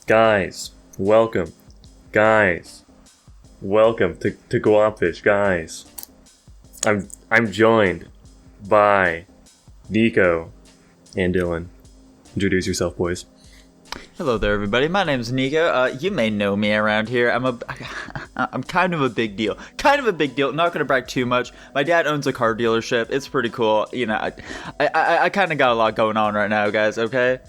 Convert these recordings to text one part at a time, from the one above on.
Guys, welcome. Guys, welcome to Guapish, guys. I'm joined by Nico and Dylan. Introduce yourself, boys. Hello there, everybody. My name's Nico. You may know me around here. I'm kind of a big deal. Not gonna brag too much. My dad owns a car dealership. It's pretty cool. You know, I kind of got a lot going on right now, guys. Okay.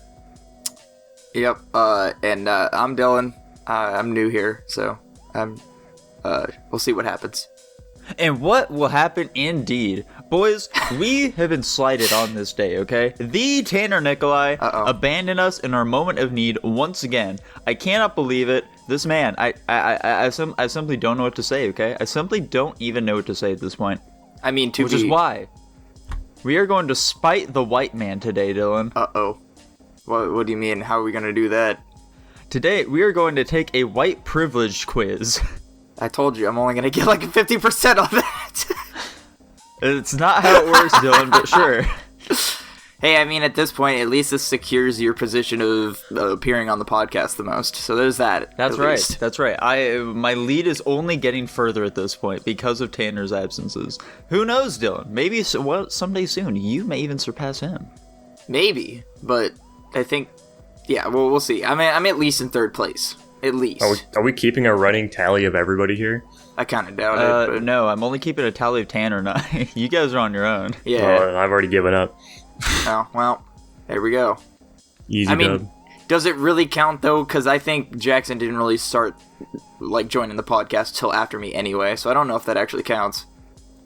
Yep. And I'm Dylan. I'm new here, so we'll see what happens. And what will happen indeed. Boys, we have been slighted on this day, okay? The Tanner Nikolai abandoned us in our moment of need once again. I cannot believe it. This man, I simply don't know what to say, okay? I simply don't even know what to say at this point. I mean, Which is why we are going to spite the white man today, Dylan. Uh-oh. What do you mean? How are we going to do that? Today, we are going to take a white privilege quiz. I told you, I'm only going to get like 50% on that. It's not how it works, Dylan, but sure. Hey, I mean, at this point, at least this secures your position of appearing on the podcast the most. So there's that. That's right. That's right. My lead is only getting further at this point because of Tanner's absences. Who knows, Dylan? Maybe someday soon, you may even surpass him. Maybe, but I think, yeah, well, we'll see. I'm at least in third place. At least. Are we keeping a running tally of everybody here? I kind of doubt it. But... No, I'm only keeping a tally of Tanner and I. You guys are on your own. Yeah. I've already given up. Oh, well, there we go. Easy dub. Does it really count, though? Because I think Jackson didn't really start, like, joining the podcast till after me anyway, so I don't know if that actually counts.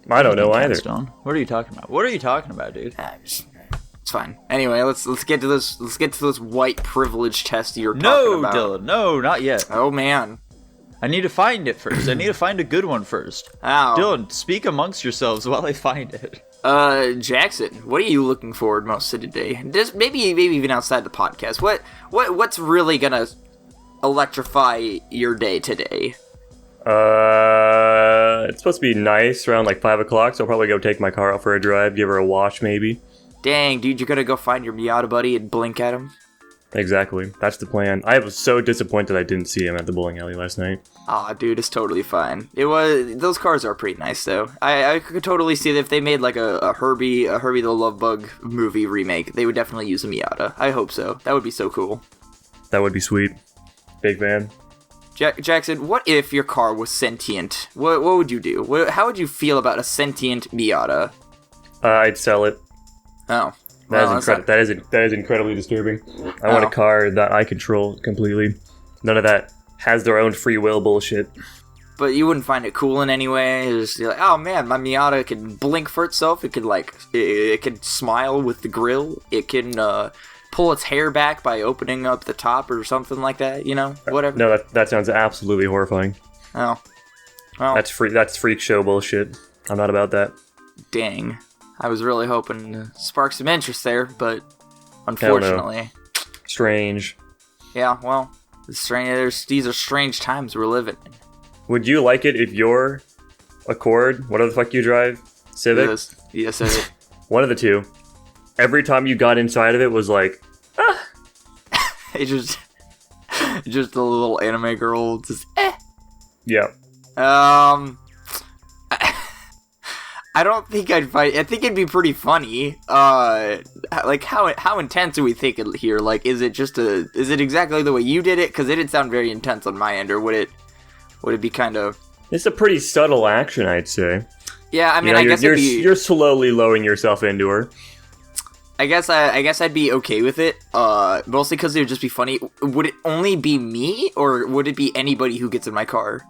I don't know either. Stone. What are you talking about? What are you talking about, dude? It's fine. Anyway, let's get to this. Let's get to this white privilege test you're talking about. No, Dylan. No, not yet. Oh man. I need to find it first. I need to find a good one first. Ow. Dylan, speak amongst yourselves while I find it. Jackson, what are you looking forward most to today? Just maybe even outside the podcast. What's really gonna electrify your day today? It's supposed to be nice around like 5 o'clock, so I'll probably go take my car out for a drive, give her a wash maybe. Dang, dude, you're gonna go find your Miata buddy and blink at him? Exactly. That's the plan. I was so disappointed I didn't see him at the bowling alley last night. Aw, dude, it's totally fine. Those cars are pretty nice, though. I could totally see that if they made, like, a Herbie the Love Bug movie remake, they would definitely use a Miata. I hope so. That would be so cool. That would be sweet. Big fan. Jackson, what if your car was sentient? What would you do? How would you feel about a sentient Miata? I'd sell it. Oh. That is incredibly disturbing. I want a car that I control completely. None of that has their own free will bullshit. But you wouldn't find it cool in any way? Just like, oh man, my Miata can blink for itself. It could it can smile with the grill. It can pull its hair back by opening up the top or something like that. You know, whatever. No, that sounds absolutely horrifying. Oh, well, that's freak show bullshit. I'm not about that. Dang. I was really hoping to spark some interest there, but unfortunately. Strange. Yeah, well, these are strange times we're living in. Would you like it if your Accord, whatever the fuck you drive, Civic? Yes, Civic. One of the two. Every time you got inside of it was like, ah. It's just a little anime girl, just Yeah. I don't think I'd fight. I think it'd be pretty funny. Like how intense do we think it here? Like, is it exactly the way you did it? Because it didn't sound very intense on my end, or would it be kind of? It's a pretty subtle action, I'd say. Yeah, I mean, I guess you're slowly lowering yourself into her. I guess I'd be okay with it. Mostly because it would just be funny. Would it only be me, or would it be anybody who gets in my car?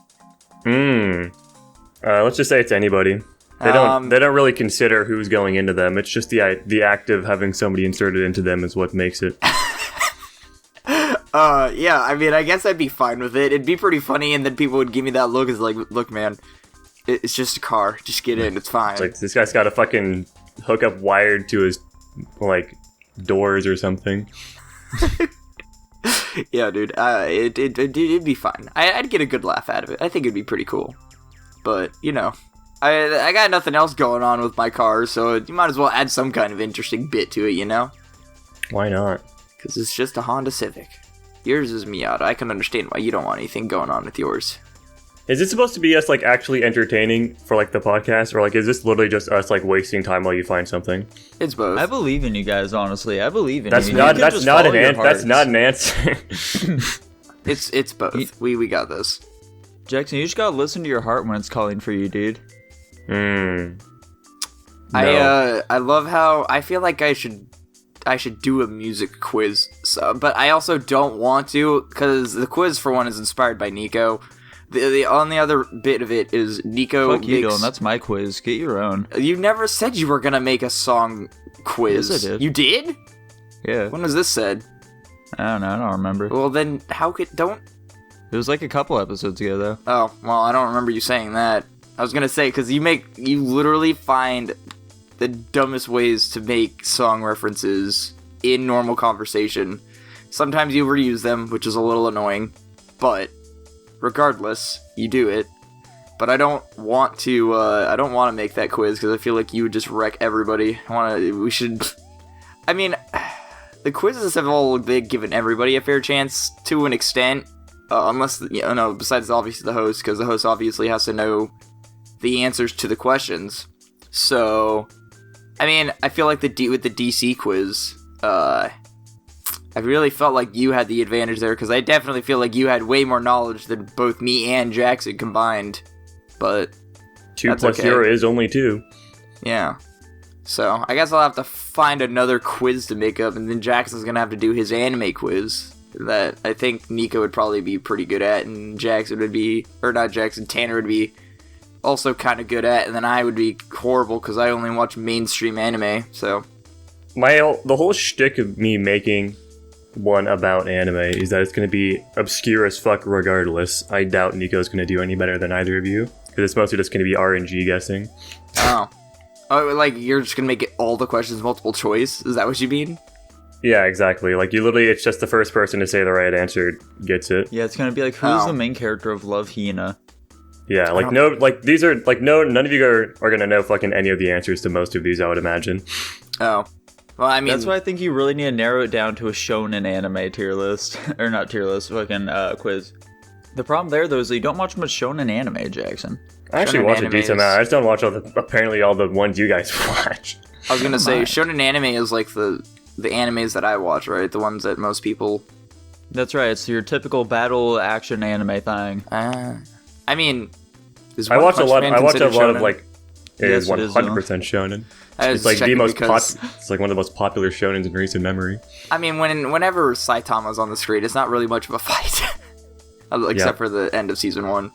Let's just say it's anybody. They don't really consider who's going into them. It's just the act of having somebody inserted into them is what makes it. Yeah, I mean, I guess I'd be fine with it. It'd be pretty funny, and then people would give me that look. It's like, look, man, it's just a car. Just get in. It's fine. It's like, this guy's got a fucking hookup wired to his, like, doors or something. Yeah, dude. It'd be fine. I'd get a good laugh out of it. I think it'd be pretty cool. But, you know, I got nothing else going on with my car, so you might as well add some kind of interesting bit to it, you know? Why not? Because it's just a Honda Civic. Yours is Miata. I can understand why you don't want anything going on with yours. Is it supposed to be us like actually entertaining for like the podcast, or like is this literally just us like wasting time while you find something? It's both. I believe in you guys, honestly. I believe in That's you. not You can that's just not follow an your that's not an hearts. answer. It's both. We got this. Jackson, you just gotta listen to your heart when it's calling for you, dude. No. I love how I feel like I should do a music quiz, but I also don't want to because the quiz for one is inspired by Nico. The only other bit of it is Nico. Fuck you, Dylan. That's my quiz. Get your own. You never said you were gonna make a song quiz. Yes, I did. You did? Yeah. When was this said? I don't know. I don't remember. Well, then how could don't? It was like a couple episodes ago, though. Oh, well, I don't remember you saying that. I was gonna say because you literally find the dumbest ways to make song references in normal conversation. Sometimes you reuse them, which is a little annoying, but regardless, you do it. But I don't want to make that quiz because I feel like you would just wreck everybody. I mean, the quizzes have all been given everybody a fair chance to an extent, unless besides obviously the host, because the host obviously has to know the answers to the questions. So, I mean, I feel like with the DC quiz, I really felt like you had the advantage there, because I definitely feel like you had way more knowledge than both me and Jackson combined, but 2 plus 0 is only 2. Yeah. So, I guess I'll have to find another quiz to make up, and then Jackson's gonna have to do his anime quiz that I think Nico would probably be pretty good at, and Tanner would be also kind of good at, and then I would be horrible because I only watch mainstream anime, so... The whole shtick of me making one about anime is that it's going to be obscure as fuck regardless. I doubt Nico's going to do any better than either of you, because it's mostly just going to be RNG guessing. Oh, like you're just going to make it all the questions multiple choice? Is that what you mean? Yeah, exactly. Like, it's just the first person to say the right answer gets it. Yeah, it's gonna be like, who's the main character of Love Hina? Yeah, like, none of you are gonna know fucking any of the answers to most of these, I would imagine. Oh. Well, I mean... That's why I think you really need to narrow it down to a shonen anime tier list. Or not tier list, fucking quiz. The problem there, though, is that you don't watch much shonen anime, Jackson. I actually watch a decent amount. I just don't watch apparently all the ones you guys watch. I was gonna say, shonen anime is like the animes that I watch, right? The ones that most people... That's right, it's your typical battle action anime thing. I mean... I watch a lot of, like... It is Yes, 100% shonen. It's like it's like one of the most popular shonens in recent memory. I mean, whenever Saitama's on the screen, it's not really much of a fight. Except for the end of season 1.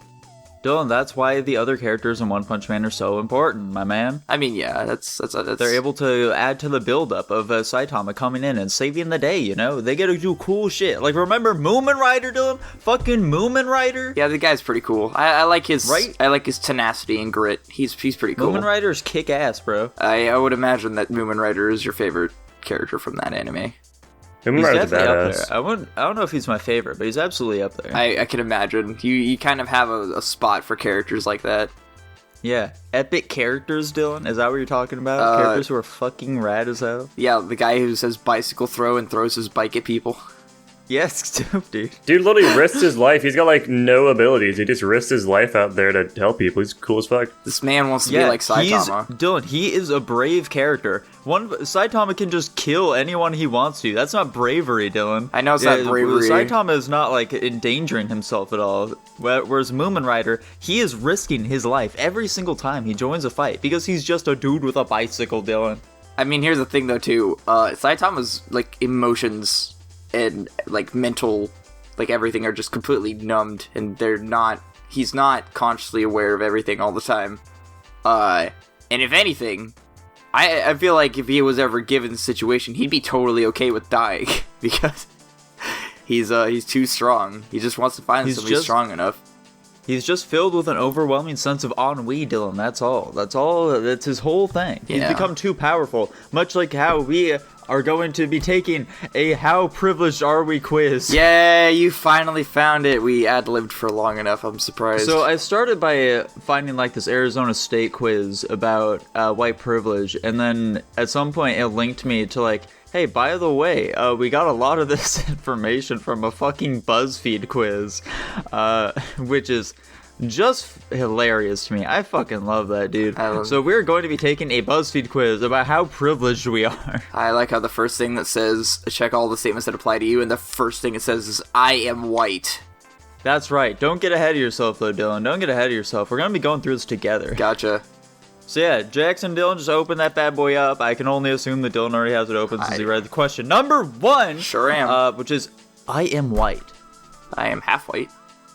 Dylan, that's why the other characters in One Punch Man are so important, my man. I mean, yeah, that's... They're able to add to the build-up of Saitama coming in and saving the day, you know? They get to do cool shit. Like, remember Moomin Rider, Dylan? Fucking Moomin Rider? Yeah, the guy's pretty cool. I like his... Right? I like his tenacity and grit. He's pretty cool. Moomin Rider's kick-ass, bro. I would imagine that Moomin Rider is your favorite character from that anime. He's definitely up there. I don't know if he's my favorite, but he's absolutely up there. I can imagine. You kind of have a spot for characters like that. Yeah. Epic characters, Dylan? Is that what you're talking about? Characters who are fucking rad as hell? Yeah, the guy who says bicycle throw and throws his bike at people. Yes, dude. Dude literally risked his life. He's got, like, no abilities. He just risked his life out there to help people. He's cool as fuck. This man wants to be like Saitama. Dylan, he is a brave character. Saitama can just kill anyone he wants to. That's not bravery, Dylan. I know it's not bravery. Saitama is not, like, endangering himself at all. Whereas Moomin Rider, he is risking his life every single time he joins a fight because he's just a dude with a bicycle, Dylan. I mean, here's the thing, though, too. Saitama's, like, emotions... and like mental, like everything are just completely numbed, and he's not consciously aware of everything all the time. And if anything, I feel like if he was ever given the situation, he'd be totally okay with dying because he's too strong. He just wants to find somebody strong enough. He's just filled with an overwhelming sense of ennui, Dylan. That's all. That's his whole thing. He's become too powerful, much like how we are going to be taking a How Privileged Are We quiz. Yeah, you finally found it. We ad-libbed for long enough. I'm surprised. So I started by finding like this Arizona State quiz about white privilege, and then at some point it linked me to like, Hey, by the way, we got a lot of this information from a fucking BuzzFeed quiz, which is just hilarious to me. I fucking love that, dude. So we're going to be taking a BuzzFeed quiz about how privileged we are. I like how the first thing that says, check all the statements that apply to you, and the first thing it says is, I am white. That's right. Don't get ahead of yourself, though, Dylan. Don't get ahead of yourself. We're going to be going through this together. Gotcha. So yeah, Jackson, Dylan, just open that bad boy up. I can only assume that Dylan already has it open since he read the question. Number 1. Sure am. Which is, I am white. I am half white.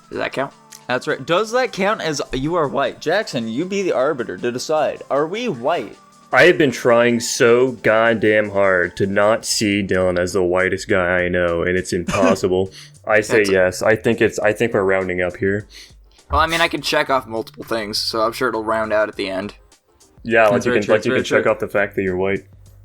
Does that count? That's right. Does that count as you are white? Jackson, you be the arbiter to decide. Are we white? I have been trying so goddamn hard to not see Dylan as the whitest guy I know, and it's impossible. I say yes. I think we're rounding up here. Well, I mean, I can check off multiple things, so I'm sure it'll round out at the end. Yeah, like you can check off the fact that you're white.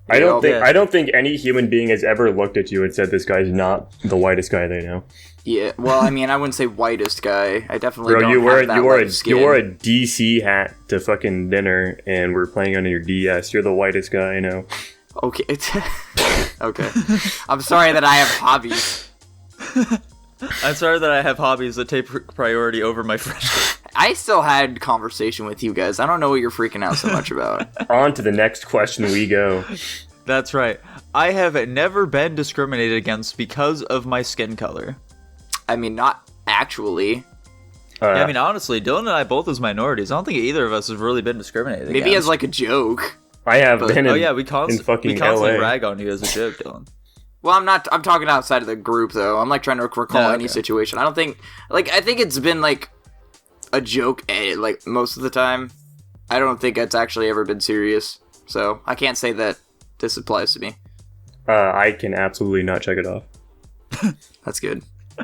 I don't think any human being has ever looked at you and said this guy's not the whitest guy they know. Yeah, well, I mean, I wouldn't say whitest guy. I definitely don't you have that light skin. You wore a DC hat to fucking dinner, and we're playing on your DS. You're the whitest guy I know. Okay. Okay. I'm sorry that I have hobbies. I'm sorry that I have hobbies that take priority over my friendship. I still had conversation with you guys. I don't know what you're freaking out so much about. On to the next question we go. That's right. I have never been discriminated against because of my skin color. I mean, not actually. Yeah, I mean, honestly, Dylan and I both as minorities. I don't think either of us have really been discriminated Maybe against. as like a joke. I have been we constantly rag on you as a joke, Dylan. Well, I'm talking outside of the group, though. I'm, like, trying to recall any situation. I think it's been, like, a joke, like, most of the time. I don't think it's actually ever been serious. So, I can't say that this applies to me. I can absolutely not check it off. That's good.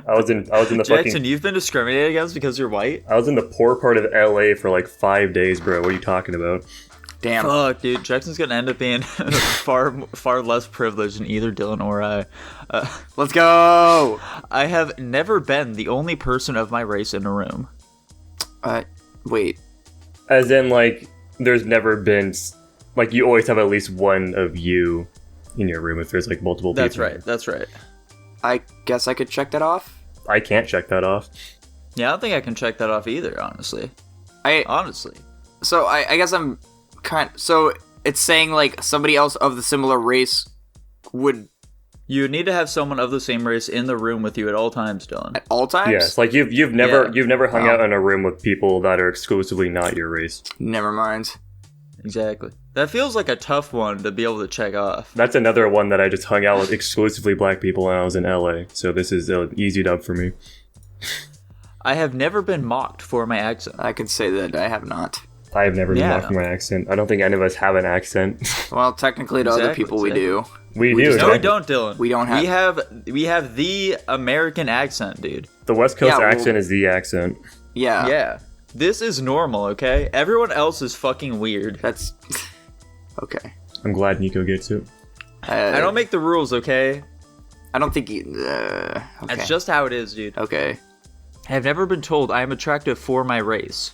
I was in the Jackson, you've been discriminated against because you're white? I was in the poor part of LA for, like, 5 days, bro. What are you talking about? Damn. Fuck, dude. Jackson's gonna end up being far less privileged than either Dylan or I. Let's go! I have never been the only person of my race in a room. Wait. As in, like, there's never been... Like, you always have at least one of you in your room if there's, like, multiple people. That's right. I guess I could check that off? I can't check that off. Yeah, I don't think I can check that off either, honestly. So, I guess I'm... So it's saying like somebody else of the similar race would. You would need to have someone of the same race in the room with you at all times, Dylan. At all times? Yes, like you've never hung out in a room with people that are exclusively not your race. Never mind. Exactly. That feels like a tough one to be able to check off. That's another one that I just hung out with exclusively black people when I was in LA. So this is an easy dub for me. I have never been mocked for my accent. I can say that I have not. I have never been mocked for my accent. I don't think any of us have an accent. Well, technically, to other people, we do. We do. No, we don't, Dylan. We don't have. We have the American accent, dude. The West Coast accent is the accent. Yeah. Yeah. This is normal, okay? Everyone else is fucking weird. That's okay. I'm glad Nico gets it. I don't make the rules, okay? I don't think. Okay. That's just how it is, dude. Okay. I have never been told I am attractive for my race.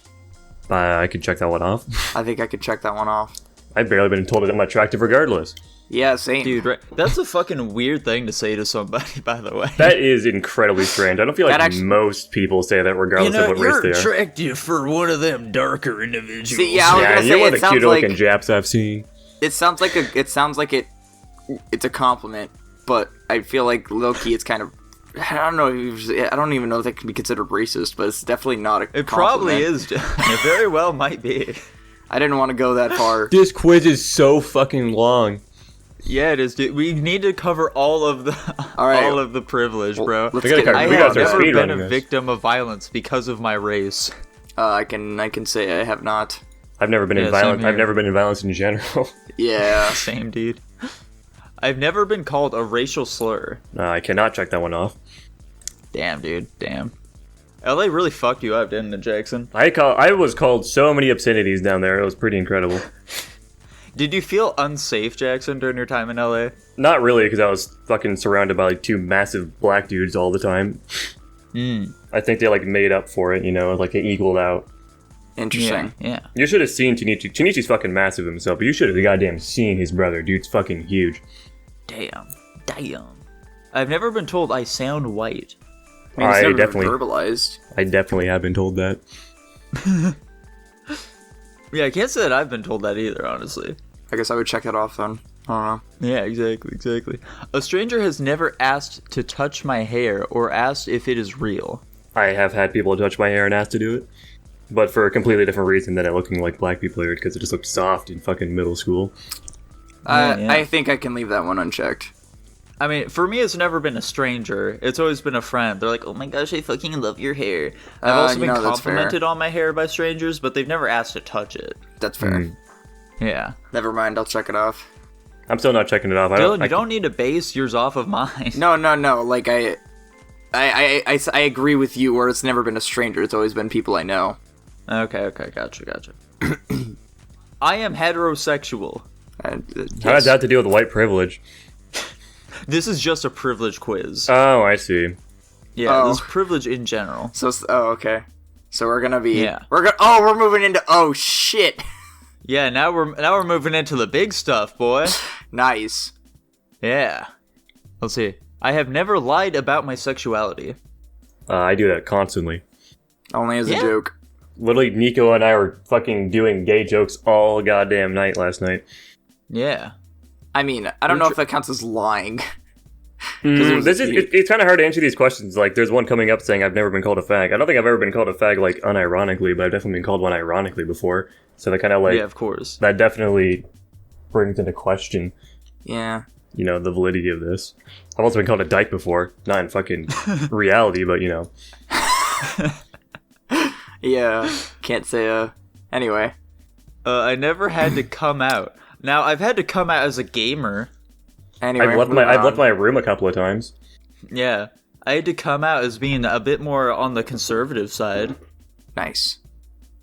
I could check that one off. I think I could check that one off. I've barely been told that I'm attractive regardless. Yeah, same. Dude, right? That's a fucking weird thing to say to somebody, by the way. That is incredibly strange. I don't feel like most people say that regardless of what race they are. You're attractive for one of them darker individuals. See, yeah, you're one of the cuter looking Japs I've seen. It sounds like it's a compliment, but I feel like low-key it's kind of, I don't even know if that can be considered racist, but it's definitely not a compliment. It probably is. It very well might be. I didn't want to go that far. This quiz is so fucking long. Yeah, it is, dude. We need to cover all of the privilege, bro. I have never been a victim of violence because of my race. I can say I have not. I've never been in violence. I've never been in violence in general. Yeah. Same, dude. I've never been called a racial slur. I cannot check that one off. Damn, dude. Damn. LA really fucked you up, didn't it, Jackson? I was called so many obscenities down there. It was pretty incredible. Did you feel unsafe, Jackson, during your time in LA? Not really, because I was fucking surrounded by like two massive black dudes all the time. I think they like made up for it, like it equaled out. Interesting. Yeah. You should have seen Chinichi's fucking massive himself, but you should have goddamn seen his brother. Dude's fucking huge. Damn. I've never been told I sound white. I mean, it's I never been definitely- verbalized. I definitely have been told that. Yeah, I can't say that I've been told that either, honestly. I guess I would check it off then. I don't know. Yeah, exactly. A stranger has never asked to touch my hair or asked if it is real. I have had people touch my hair and asked to do it, but for a completely different reason than it looking like black people are, because it just looked soft in fucking middle school. Yeah. I think I can leave that one unchecked. I mean, for me, it's never been a stranger. It's always been a friend. They're like, oh my gosh, I fucking love your hair. I've also been that's fair. complimented on my hair by strangers, but they've never asked to touch it. That's fair. Yeah. Never mind, I'll check it off. I'm still not checking it off. Dylan, you don't need to base yours off of mine. No. Like I agree with you. Where it's never been a stranger. It's always been people I know. Okay, gotcha. I am heterosexual. How does that have to do with white privilege? This is just a privilege quiz. Oh, I see. Yeah, Oh. this privilege in general. So okay. So we're gonna be. Yeah. We're moving into. Oh shit. Yeah, now we're moving into the big stuff, boy. Nice. Yeah. Let's see. I have never lied about my sexuality. I do that constantly. Only as a joke. Literally, Nico and I were fucking doing gay jokes all goddamn night last night. Yeah. I mean, I don't know if that counts as lying. It's kind of hard to answer these questions. Like, there's one coming up saying I've never been called a fag. I don't think I've ever been called a fag, like, unironically, but I've definitely been called one ironically before. So that kind of, like, Yeah, of course. that definitely brings into question, Yeah. you know, the validity of this. I've also been called a dyke before. Not in fucking reality, but, you know. Yeah. Can't say. Anyway. I never had to come out. Now, I've had to come out as a gamer. Anyway. I've left my room a couple of times. Yeah. I had to come out as being a bit more on the conservative side. Nice.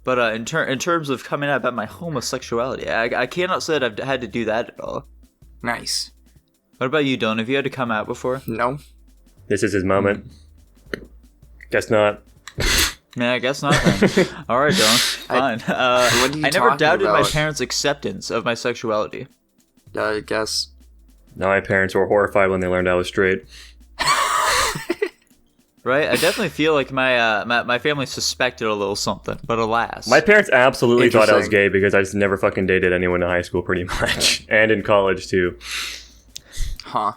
But in terms of coming out about my homosexuality, I cannot say that I've had to do that at all. Nice. What about you, Don? Have you had to come out before? No. This is his moment. Guess not. Yeah, I guess not then. Alright, Don. Fine. What are you I never talking doubted my about? parents' acceptance of my sexuality. I guess. No, my parents were horrified when they learned I was straight. Right? I definitely feel like my family suspected a little something, but alas. My parents absolutely thought I was Interesting. gay because I just never fucking dated anyone in high school, pretty much. And in college, too. Huh.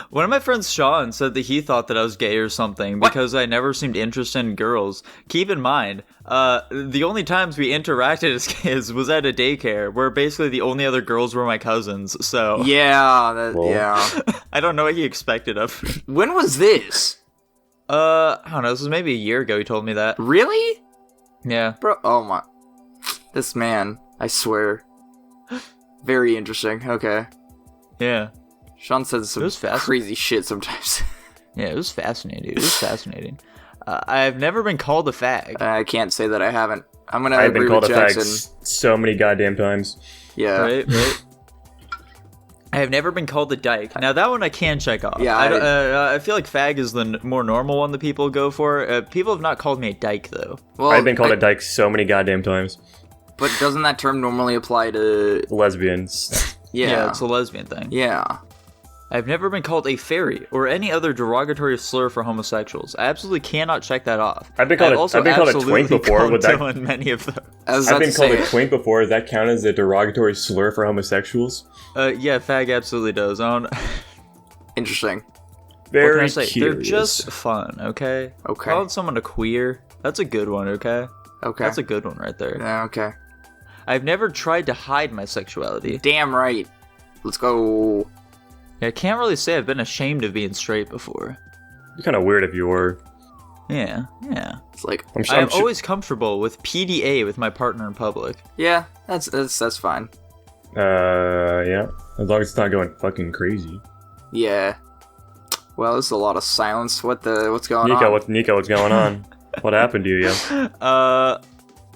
One of my friends, Sean, said that he thought that I was gay or something because I never seemed interested in girls. Keep in mind, the only times we interacted as kids was at a daycare, where basically the only other girls were my cousins, so... Yeah. Well. Yeah. I don't know what he expected of me. When was this? I don't know, this was maybe a year ago he told me that. Really? Yeah. Bro, oh my. This man, I swear. Very interesting. Okay. Yeah. Sean says some It was fast. crazy shit sometimes. Yeah, it was fascinating. I've never been called a fag. I can't say that I haven't. I'm gonna I've agree been called with a Jackson. fag so many goddamn times. Yeah. Right. I have never been called a dyke. Now that one I can check off. Yeah, I feel like fag is the more normal one that people go for. People have not called me a dyke though. Well, I've been called a dyke so many goddamn times. But doesn't that term normally apply to? Lesbians. Yeah. It's a lesbian thing. Yeah. I've never been called a fairy or any other derogatory slur for homosexuals. I absolutely cannot check that off. I've been called a twink before. Called Would that- Dylan many of them. I've been called a twink before. Does that count as a derogatory slur for homosexuals? Yeah, fag absolutely does. I don't... Interesting. What Very can I say? curious. They're just fun, okay? Okay. Calling someone a queer, that's a good one, okay? Okay. That's a good one right there. Yeah, okay. I've never tried to hide my sexuality. Damn right. Let's go. I can't really say I've been ashamed of being straight before. It'd be kind of weird if you were. Yeah. It's like, I am always comfortable with PDA with my partner in public. yeah, that's fine. Yeah. As long as it's not going fucking crazy. Yeah. Well, there's a lot of silence. What's going Nico, on? what's going on? What happened to you?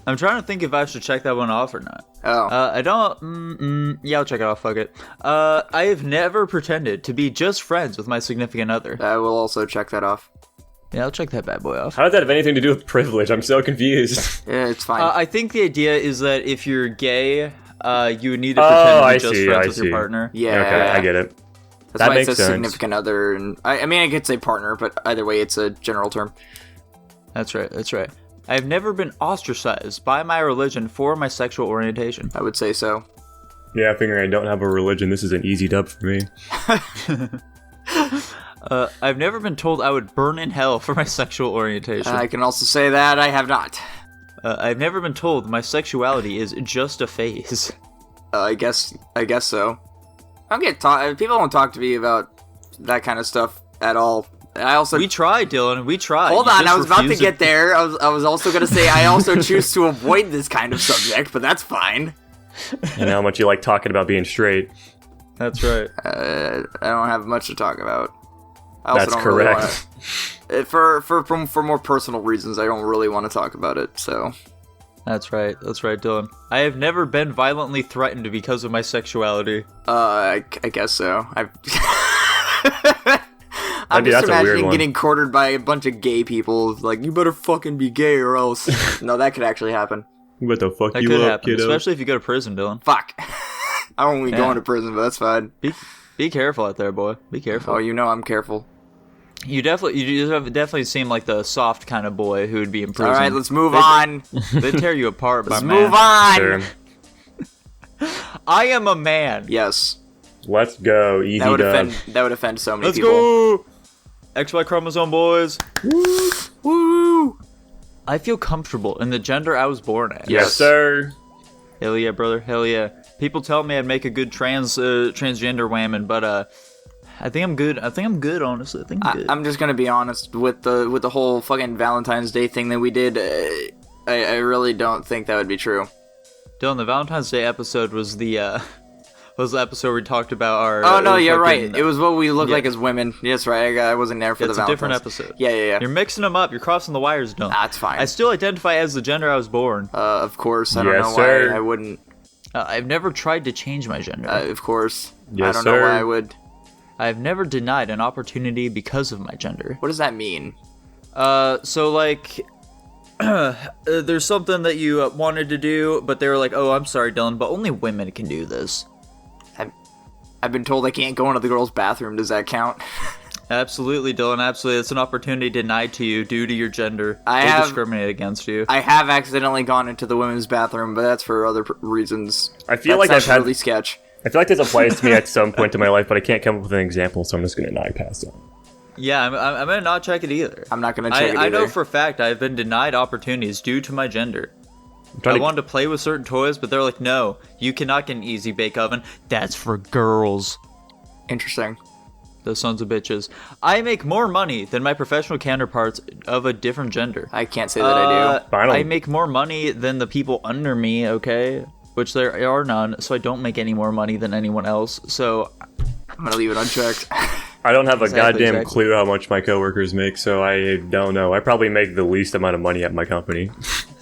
I'm trying to think if I should check that one off or not. Oh. I don't. Yeah, I'll check it off. Fuck it. I have never pretended to be just friends with my significant other. I will also check that off. Yeah, I'll check that bad boy off. How does that have anything to do with privilege? I'm so confused. Yeah, it's fine. I think the idea is that if you're gay, you would need to pretend to be just friends with your partner. Yeah. Okay, I get it. That's That why makes it says sense. significant other, and I mean, I could say partner, but either way, it's a general term. That's right. That's right. I have never been ostracized by my religion for my sexual orientation. I would say so. Yeah, figuring I don't have a religion, this is an easy dub for me. I've never been told I would burn in hell for my sexual orientation. I can also say that I have not. I've never been told my sexuality is just a phase. I guess so. I don't get people don't talk to me about that kind of stuff at all. I also We tried, Dylan. We tried. hold You on. just I was about to refused get there. I was also gonna say I also choose to avoid this kind of subject, but that's fine. And how much you like talking about being straight. That's right. I don't have much to talk about. I also That's don't really correct. for more personal reasons, I don't really want to talk about it. So That's right, Dylan. I have never been violently threatened because of my sexuality. I guess so. I'm Maybe just that's a weird imagining one. getting cornered by a bunch of gay people. Like, you better fucking be gay or else. No, that could actually happen. What the fuck That you could up, happen, kiddo? especially if you go to prison, Dylan. Fuck. I won't be Yeah. going to prison, but that's fine. Be careful out there, boy. Be careful. Oh, you know I'm careful. You definitely seem like the soft kind of boy who would be in prison. All right, let's move on. They tear you apart, Let's my man. move on. Sure. I am a man. Yes, Let's go. Easy that would dub. offend so many Let's people. go. XY chromosome, boys. Woo! I feel comfortable in the gender I was born as. Yes, sir. Hell yeah, brother. Hell yeah. People tell me I'd make a good transgender whammon, but I think I'm good. Honestly. I think I'm good. I'm just gonna be honest with the whole fucking Valentine's Day thing that we did. I really don't think that would be true. Dylan, the Valentine's Day episode was the episode where we talked about our. Oh no, you're fucking- right. It was what we look yeah. like as women. Yes, right. I wasn't there for It's the a Valentine's. different episode. Yeah. You're mixing them up. You're crossing the wires, Dylan. That's fine. I still identify as the gender I was born. Of course. I don't Yes, know sir. why I wouldn't. I've never tried to change my gender. Of course. I Yes, don't know sir. why I would. I've never denied an opportunity because of my gender. What does that mean? So like, there's something that you wanted to do, but they were like, "Oh, I'm sorry, Dylan, but only women can do this." I've been told I can't go into the girls' bathroom. Does that count? Absolutely, Dylan. Absolutely, it's an opportunity denied to you due to your gender. I They have- discriminate against you. I have accidentally gone into the women's bathroom, but that's for other reasons. I feel That like I've sounds had. really sketch. I feel like this applies to me at some point in my life, but I can't come up with an example, so I'm just gonna not pass on. Yeah, I'm gonna not check it either. I'm not gonna check it I know either. for a fact I've been denied opportunities due to my gender. I'm trying I to- wanted to play with certain toys, but they're like, "No, you cannot get an easy bake oven. That's for girls." Interesting. Those sons of bitches. I make more money than my professional counterparts of a different gender. I can't say that I do. Finally. I make more money than the people under me, okay? Which there are none, so I don't make any more money than anyone else. So, I'm gonna leave it unchecked. I don't have a Exactly, goddamn exactly. clue how much my coworkers make, so I don't know. I probably make the least amount of money at my company.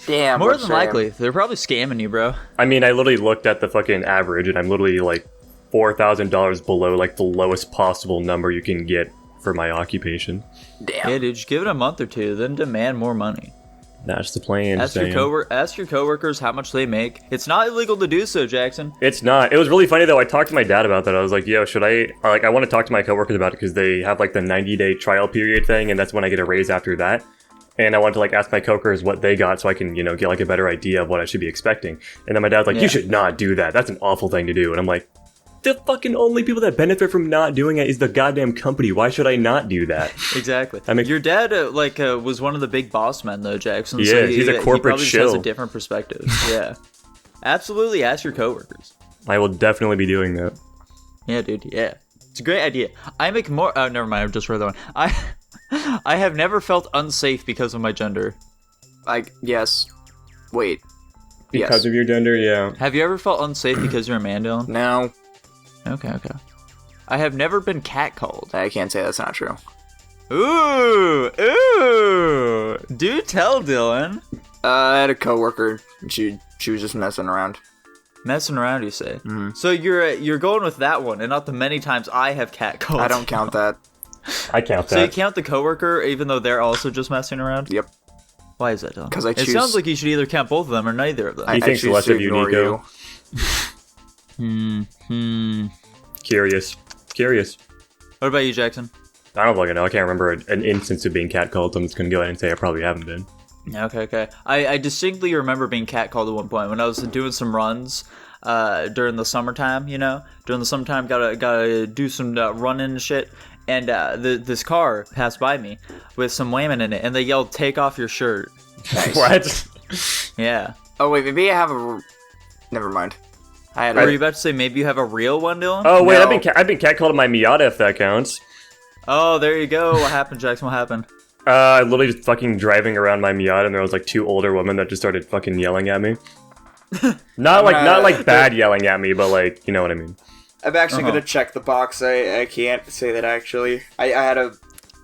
Damn. more what a than shame. likely, they're probably scamming you, bro. I mean, I literally looked at the fucking average, and I'm literally like $4,000 below like the lowest possible number you can get for my occupation. Damn. Yeah, dude, just give it a month or two, then demand more money. That's the plan. Ask Sam. your coworkers how much they make. It's not illegal to do so, Jackson. It's not. It was really funny though. I talked to my dad about that. I was like, "Yo, should I like? I want to talk to my coworkers about it because they have like the 90-day trial period thing, and that's when I get a raise after that." And I wanted to like ask my coworkers what they got so I can get like a better idea of what I should be expecting. And then my dad's like, Yeah. "You should not do that. That's an awful thing to do." And I'm like, "The fucking only people that benefit from not doing it is the goddamn company. Why should I not do that?" Exactly. I mean- Your dad, was one of the big boss men, though, Jackson. Yeah, so he's a he corporate probably just has a shill. different perspective. Yeah. Absolutely, ask your coworkers. I will definitely be doing that. Yeah, dude. Yeah, it's a great idea. I make more. Oh, never mind. I just read that one. I have never felt unsafe because of my gender. Yes. Wait. Because Yes. of your gender, yeah. Have you ever felt unsafe because you're a man, Dylan? No, Okay. I have never been catcalled. I can't say that's not true. Ooh. Do tell, Dylan. I had a coworker. She was just messing around. Messing around, you say. Mm-hmm. So you're going with that one, and not the many times I have catcalled. I don't count that. I count So you that. count the coworker, even though they're also just messing around? Yep. Why is that, Dylan? 'Cause I It choose- sounds like you should either count both of them or neither of them. He thinks choose less to of you, ignore Nico. you. Curious. What about you, Jackson? I don't fucking know. I can't remember an instance of being catcalled, so I'm just gonna go ahead and say I probably haven't been. Okay. I distinctly remember being catcalled at one point when I was doing some runs during the summertime. During the summertime, gotta do some running and shit. And this car passed by me with some women in it, and they yelled, "Take off your shirt." Nice. What? Yeah. Oh wait, maybe I have a. Never mind. I had. Were you about to say maybe you have a real one, Dylan? Oh wait, No. I've been catcalled in my Miata, if that counts. Oh, there you go. What happened, Jackson? What happened? I literally just fucking driving around my Miata, and there was like 2 older women that just started fucking yelling at me. not like bad yelling at me, but like, you know what I mean. I'm actually gonna check the box. I can't say that actually. I had a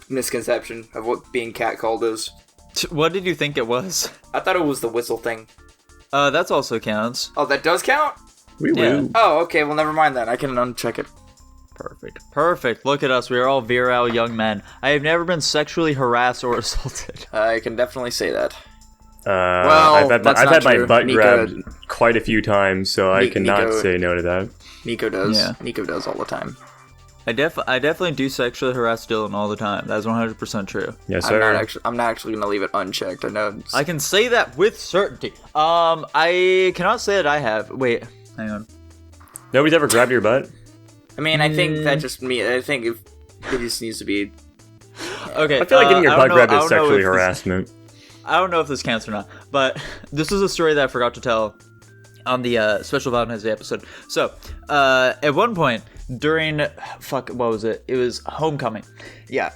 misconception of what being catcalled is. What did you think it was? I thought it was the whistle thing. That's also counts. Oh, that does count? Woo Yeah. woo. Oh, okay. Well, never mind then. I can uncheck it. Perfect. Look at us. We are all virile young men. I have never been sexually harassed or assaulted. I can definitely say that. I've had that's I've not had my true. butt Nico- grabbed quite a few times, so I cannot Nico- say no to that. Nico does. Yeah. Nico does all the time. I definitely do sexually harass Dylan all the time. That's 100% true. Yes, I'm sir. not actually gonna leave it unchecked. I know. I can say that with certainty. I cannot say that I have. Wait, hang on. Nobody's ever grabbed your butt? I mean, I think that just me. I think if it just needs to be. Okay. I feel like getting your I butt don't grabbed know- is I don't know sexually if this- harassment. I don't know if this counts or not, but this is a story that I forgot to tell on the special Valentine's Day episode. So, at one point during what was it? It was homecoming. Yeah.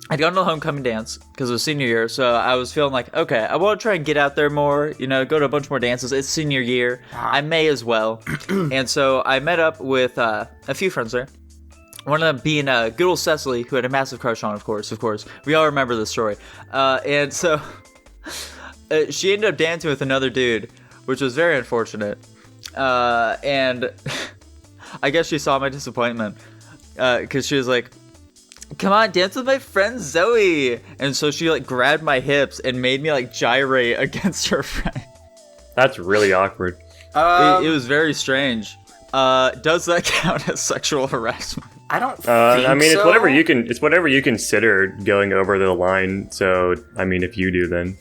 I'd gone to the homecoming dance because it was senior year, so I was feeling like, okay, I want to try and get out there more, go to a bunch more dances. It's senior year. I may as well. And so I met up with a few friends there. One of them being good old Cecily, who had a massive crush on, of course. We all remember this story. And so she ended up dancing with another dude, which was very unfortunate. And I guess she saw my disappointment because she was like, "Come on, dance with my friend Zoe." And so she like grabbed my hips and made me like gyrate against her friend. That's really awkward. It was very strange. Does that count as sexual harassment? I don't. Think I mean, so. it's whatever you consider going over the line. So, I mean, if you do, then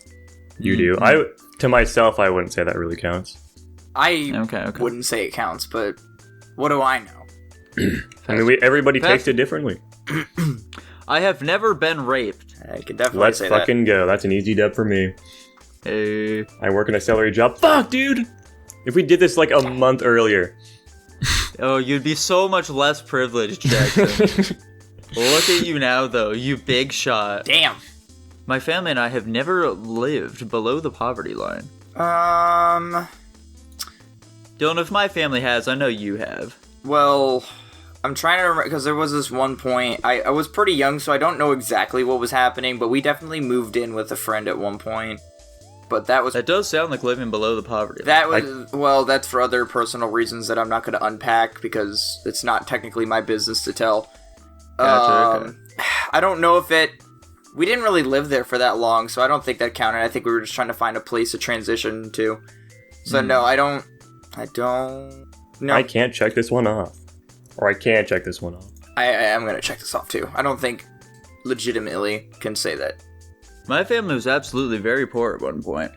you do. To myself, I wouldn't say that really counts. I Okay. wouldn't say it counts, but what do I know? I mean, everybody Fast- takes it differently. I have never been raped. I can definitely Let's say fucking go. That's an easy dub for me. Hey. I work in a salary job. Fuck, dude! If we did this like a month earlier. Oh, you'd be so much less privileged, Jackson. Look at you now, though, you big shot. that. Damn. My family and I have never lived below the poverty line. Dylan, if my family has, I know you have. Well, I'm trying to remember because there was this one point. I was pretty young, so I don't know exactly what was happening, but we definitely moved in with a friend at one point. But that was That does sound like living below the poverty line. that's for other personal reasons that I'm not going to unpack because it's not technically my business to tell. Gotcha, okay. I don't know if we didn't really live there for that long, so I don't think that counted. I think we were just trying to find a place to transition to. So no, I don't. No, I can't check this one off. Or I can check this one off. I am going to check this off too. I don't think legitimately can say that. My family was absolutely very poor at one point.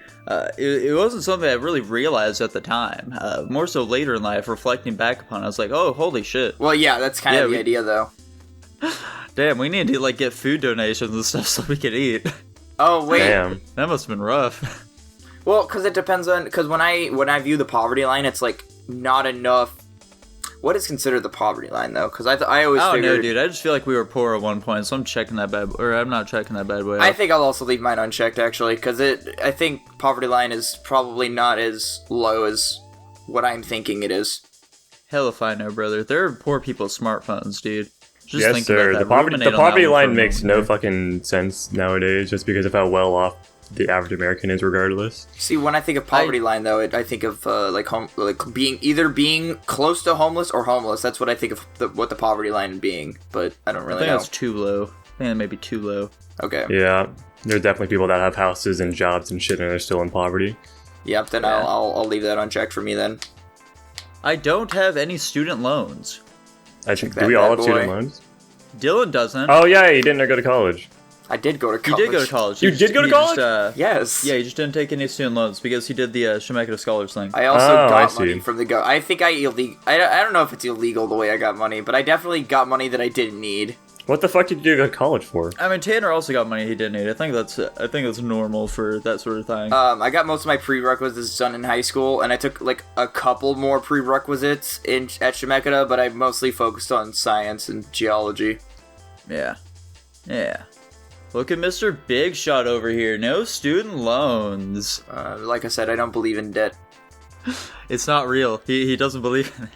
It wasn't something I really realized at the time. More so later in life, reflecting back upon it, I was like, oh, holy shit. Well, yeah, that's kind of the idea, though. Damn, we need to like get food donations and stuff so we can eat. Oh wait, Damn. That must have been rough. well, because it depends on because when I view the poverty line, it's like not enough. What is considered the poverty line though? Because I always I don't know, figured. dude. I just feel like we were poor at one point, so I'm checking that bad, or I'm not checking that bad way. I think I'll also leave mine unchecked actually, because I think poverty line is probably not as low as what I'm thinking it is. Hell if I know, brother. There are poor people with smartphones, dude. Just Yes, think sir. about The that. poverty Ruminate on that poverty one for line a makes no moment. fucking sense nowadays, just because of how well off the average American is, regardless. See, when I think of poverty line though, I think of like being close to homeless or homeless. That's what I think of what the poverty line being. But I don't I really think know. that's too low. I think that may be too low. Okay. Yeah, there's definitely people that have houses and jobs and shit, and they're still in poverty. Yep. Then Yeah. I'll leave that unchecked for me then. I don't have any student loans. I think. that Do we all bad have student boy. loans? Dylan doesn't. Oh yeah, you didn't go to college. I did go to He college. did go to college. You did go to college? Yes. Yeah, he just didn't take any student loans because he did the Shemeketa Scholars thing. I also Oh, I got see. money from the go. I think I don't know if it's illegal the way I got money, but I definitely got money that I didn't need. What the fuck did you go to college for? I mean, Tanner also got money he didn't need. I think that's normal for that sort of thing. I got most of my prerequisites done in high school, and I took like a couple more prerequisites at Shemeketa, but I mostly focused on science and geology. Yeah. Look at Mr. Big Shot over here. No student loans. Like I said, I don't believe in debt. It's not real. He doesn't believe in it.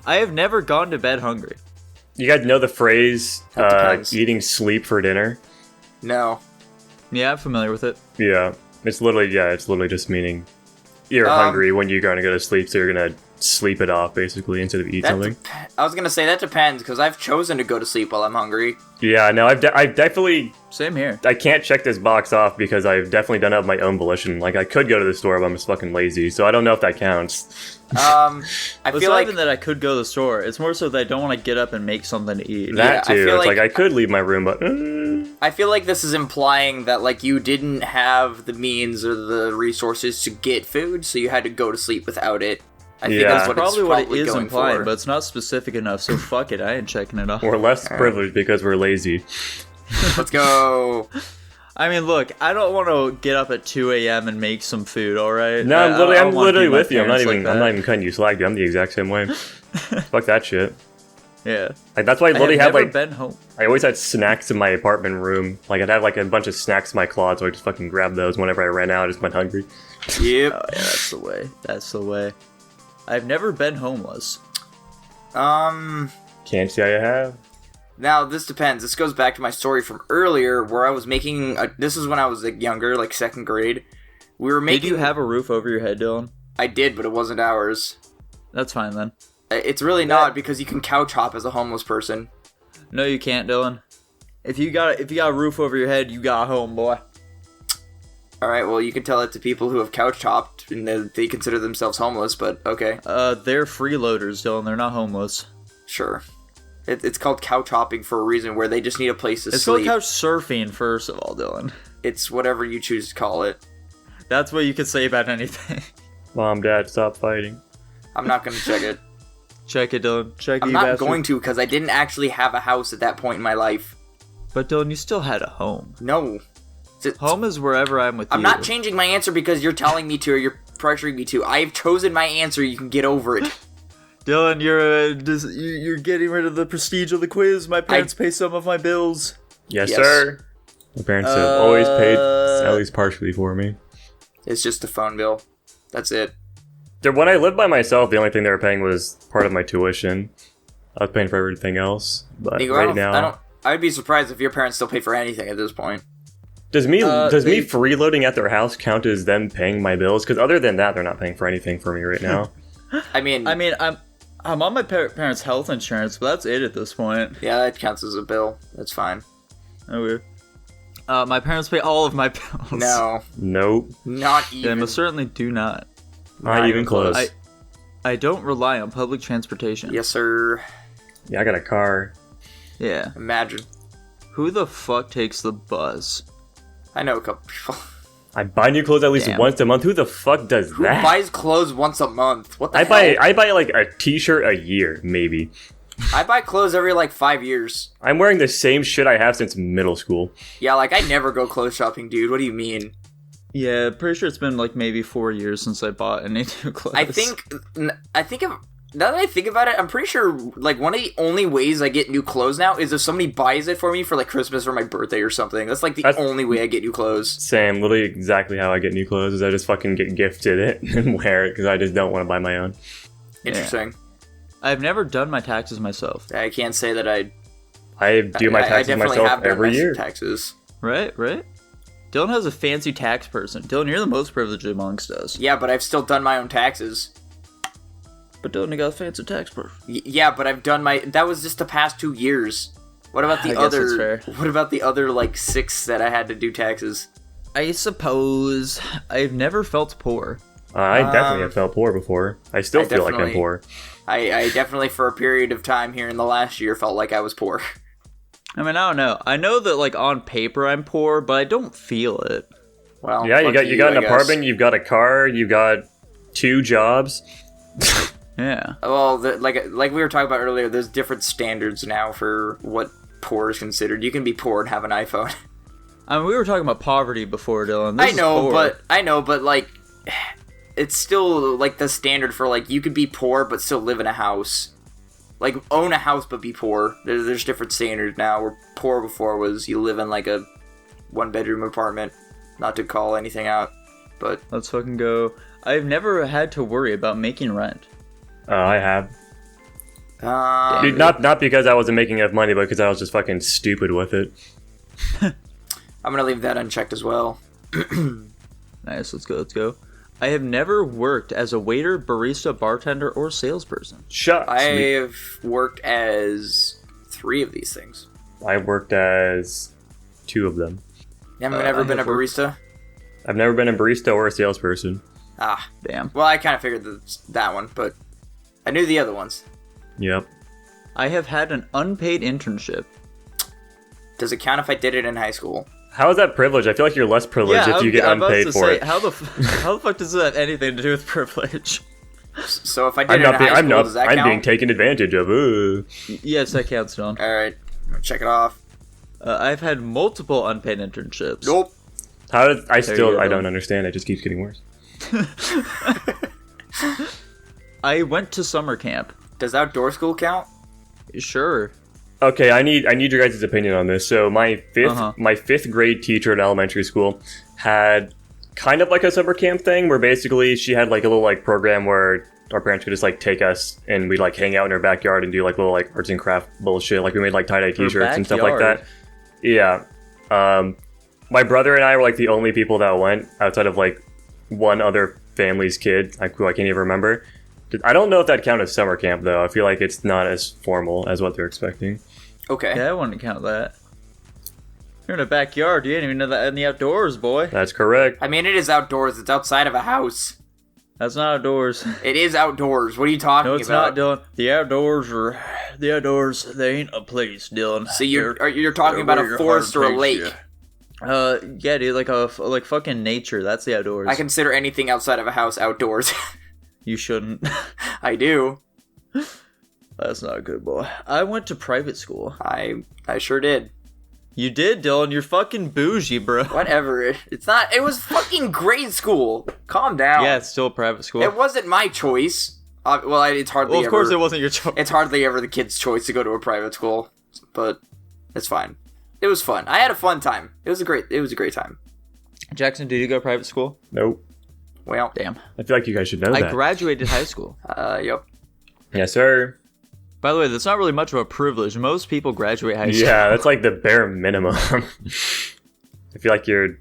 I have never gone to bed hungry. You guys know the phrase That depends. eating sleep for dinner? No. Yeah, I'm familiar with it. Yeah. It's literally just meaning you're hungry when you're going to go to sleep, so you're going to sleep it off, basically, instead of eat something. I was gonna say that depends, because I've chosen to go to sleep while I'm hungry. Yeah, no, I've definitely... Same here. I can't check this box off because I've definitely done it of my own volition. Like, I could go to the store, but I'm just fucking lazy, so I don't know if that counts. I It's feel not like even that I could go to the store. It's more so that I don't want to get up and make something to eat. That I too. feel It's like- like I could leave my room, but... I feel like this is implying that like you didn't have the means or the resources to get food, so you had to go to sleep without it. I think Yeah. that's what Probably it's what it probably is going implying, for. but it's not specific enough, so fuck it. I ain't checking it off. We're less privileged because we're lazy. Let's go. I mean, look, I don't want to get up at 2 a.m. and make some food, alright? No, I don't I'm wanna literally be my with you. I'm not parents even like that. cutting you slack, dude. I'm the exact same way. Fuck that shit. Yeah. Like, that's why I I have literally have never like... been home. I always had snacks in my apartment room. Like, I'd have like a bunch of snacks in my closet, so I just fucking grab those whenever I ran out. I just went hungry. Yep. Oh, yeah, that's the way. That's the way. I've never been homeless. Can't say I have. Now this depends. This goes back to my story from earlier, where I was making. This is when I was like younger, like second grade. We were making. Did you have a roof over your head, Dylan? I did, but it wasn't ours. That's fine then. It's really not, because you can couch hop as a homeless person. No, you can't, Dylan. If you got a roof over your head, you got home, boy. All right, well, you can tell it to people who have couch hopped and they consider themselves homeless, but okay, They're freeloaders, Dylan. They're not homeless. sure. It's called couch hopping for a reason, where they just need a place to It's sleep. called couch surfing, first of all, Dylan. It's whatever you choose to call it. That's what you could say about anything. Mom, Dad, stop fighting. I'm not going to check it. Check it, Dylan. Check it, I'm you not bastard. going to, because I didn't actually have a house at that point in my life. But Dylan, you still had a home. No. Home is wherever I'm with you. I'm not changing my answer because you're telling me to or you're pressuring me to. I've chosen my answer. You can get over it. Dylan, you're getting rid of the prestige of the quiz. My parents pay some of my bills. Yes, Yes. sir. My parents have always paid at least partially for me. It's just a phone bill. That's it. When I lived by myself, the only thing they were paying was part of my tuition. I was paying for everything else, but Nico, right now, I would be surprised if your parents still pay for anything at this point. does me they- freeloading at their house count as them paying my bills? Because other than that, they're not paying for anything for me right now. I mean, I'm on my parents' health insurance, but that's it at this point. yeah, that counts as a bill. That's fine. Okay. My parents pay all of my bills. No, Nope, not They even. most certainly do not. not even close. I don't rely on public transportation. Yes, sir. Yeah, I got a car. Yeah. Imagine. Who the fuck takes the bus? I know a couple people. I buy new clothes at least Damn. once a month. Who the fuck does Who that? buys clothes once a month? What the I hell? buy like a t-shirt a year, maybe. I buy clothes every like 5 years. I'm wearing the same shit I have since middle school. Yeah, like I never go clothes shopping, dude. What do you mean? Yeah, pretty sure it's been like maybe 4 years since I bought any new clothes. I think now that I think about it, I'm pretty sure like one of the only ways I get new clothes now is if somebody buys it for me for like Christmas or my birthday or something. That's like the only way I get new clothes. Same, literally exactly how I get new clothes is I just fucking get gifted it and wear it because I just don't want to buy my own. Interesting. I've never done my taxes myself. I can't say that I do my taxes definitely myself have done every my year. taxes. Right? Dylan has a fancy tax person. Dylan, you're the most privileged amongst us. Yeah, but I've still done my own taxes. But Dylan, you got a fancy tax person. Yeah, but I've done my. That was just the past 2 years. What about the I guess it's other? fair. What about the other like 6 that I had to do taxes? I suppose I've never felt poor. I definitely have felt poor before. I still I feel like I'm definitely- poor. I definitely for a period of time here in the last year felt like I was poor. I mean, I don't know. I know that, like, on paper I'm poor, but I don't feel it. Well, Yeah, you got an I guess. apartment, you've got a car, you've got 2 jobs. Yeah. Well, like we were talking about earlier, there's different standards now for what poor is considered. You can be poor and have an iPhone. I mean, we were talking about poverty before, Dylan. This I know, is poor. but like, it's still like the standard for like you could be poor but still live in a house, like own a house but be poor. There's different standards now. Where poor before was you live in like a 1-bedroom apartment. Not to call anything out, but Let's fucking go. I've never had to worry about making rent. I have. um, Dude, not because I wasn't making enough money, but because I was just fucking stupid with it. I'm gonna leave that unchecked as well. Nice, let's go. I have never worked as a waiter, barista, bartender, or salesperson. Shucks. I've worked as 3 of these things. I worked as 2 of them. You haven't ever I been a have worked- barista? I've never been a barista or a salesperson. Ah, Damn. well, I kind of figured that one, but I knew the other ones. Yep. I have had an unpaid internship. Does it count if I did it in high school? How is that privilege? I feel like you're less privileged if you get I'm about unpaid to for say, it. how the fuck does that have anything to do with privilege? So if I did it in high school, does that I'm count? being taken advantage of. Yes, that counts, Dylan. Alright, check it off. I've had multiple unpaid internships. Nope. How did I There you go. I don't understand. It just keeps getting worse. I went to summer camp. Does outdoor school count? Sure. Okay, I need your guys' opinion on this. So my fifth grade teacher at elementary school had kind of like a summer camp thing where basically she had like a little like program where our parents could just like take us and we'd like hang out in her backyard and do like little like arts and craft bullshit. Like we made like tie-dye t-shirts and stuff like that. Yeah. My brother and I were like the only people that went outside of like one other family's kid, like who I can't even remember. I don't know if that counts as summer camp though. I feel like it's not as formal as what they're expecting. Okay. Yeah, I wouldn't count that. You're in a backyard. You didn't even know that in the outdoors, boy. That's correct. I mean, it is outdoors. It's outside of a house. That's not outdoors. It is outdoors. What are you talking No, it's about? not, Dylan. The outdoors. They ain't a place, Dylan. So you're talking about a forest or a lake. Yeah, dude, like fucking nature. That's the outdoors. I consider anything outside of a house outdoors. You shouldn't. I do. That's not good, boy. I went to private school. I sure did. You did, Dylan. You're fucking bougie, bro. Whatever. It's not. It was fucking grade school. Calm down. Yeah, it's still private school. It wasn't my choice. It's hardly. Well, of course ever, it wasn't your choice. It's hardly ever the kid's choice to go to a private school, but it's fine. It was fun. I had a fun time. It was a great time. Jackson, did you go to private school? Nope. Well, Damn. I feel like you guys should know I that. graduated high school. Yep. Yes, sir. By the way, that's not really much of a privilege. Most people graduate high school. Yeah, that's like the bare minimum. I feel like you're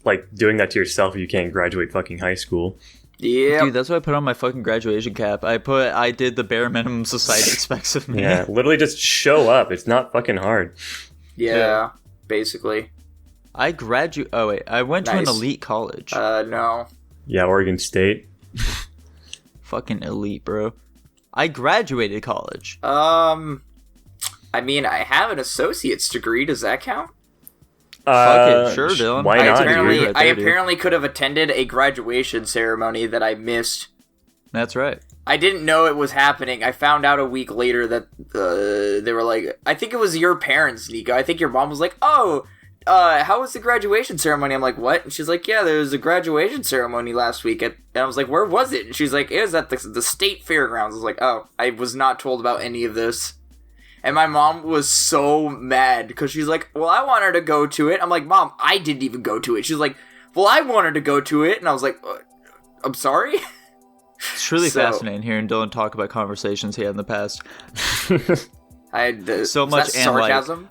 like doing that to yourself if you can't graduate fucking high school. Yeah. Dude, that's why I put on my fucking graduation cap. I did the bare minimum society expects of me. Yeah, literally just show up. It's not fucking hard. Yeah. Basically. I went to an Nice. elite college. No. Yeah, Oregon State. Fucking elite, bro. I graduated college. I mean, I have an associate's degree. Does that count? Fuck it, sure, Dylan. Why I not? apparently- dude? right I there, dude. apparently could have attended a graduation ceremony that I missed. That's right. I didn't know it was happening. I found out a week later that they were like, I think it was your parents, Nico. I think your mom was like, oh, how was the graduation ceremony? I'm like, what? And she's like, yeah, there was a graduation ceremony last week. And I was like, where was it? And she's like, it was at the state fairgrounds. I was like, oh, I was not told about any of this. And my mom was so mad because she's like, well, I want her to go to it. I'm like, Mom, I didn't even go to it. She's like, well, I want her to go to it. And I was like, I'm sorry? It's really So- fascinating hearing Dylan talk about conversations he had in the past. I had So is much that and like- sarcasm?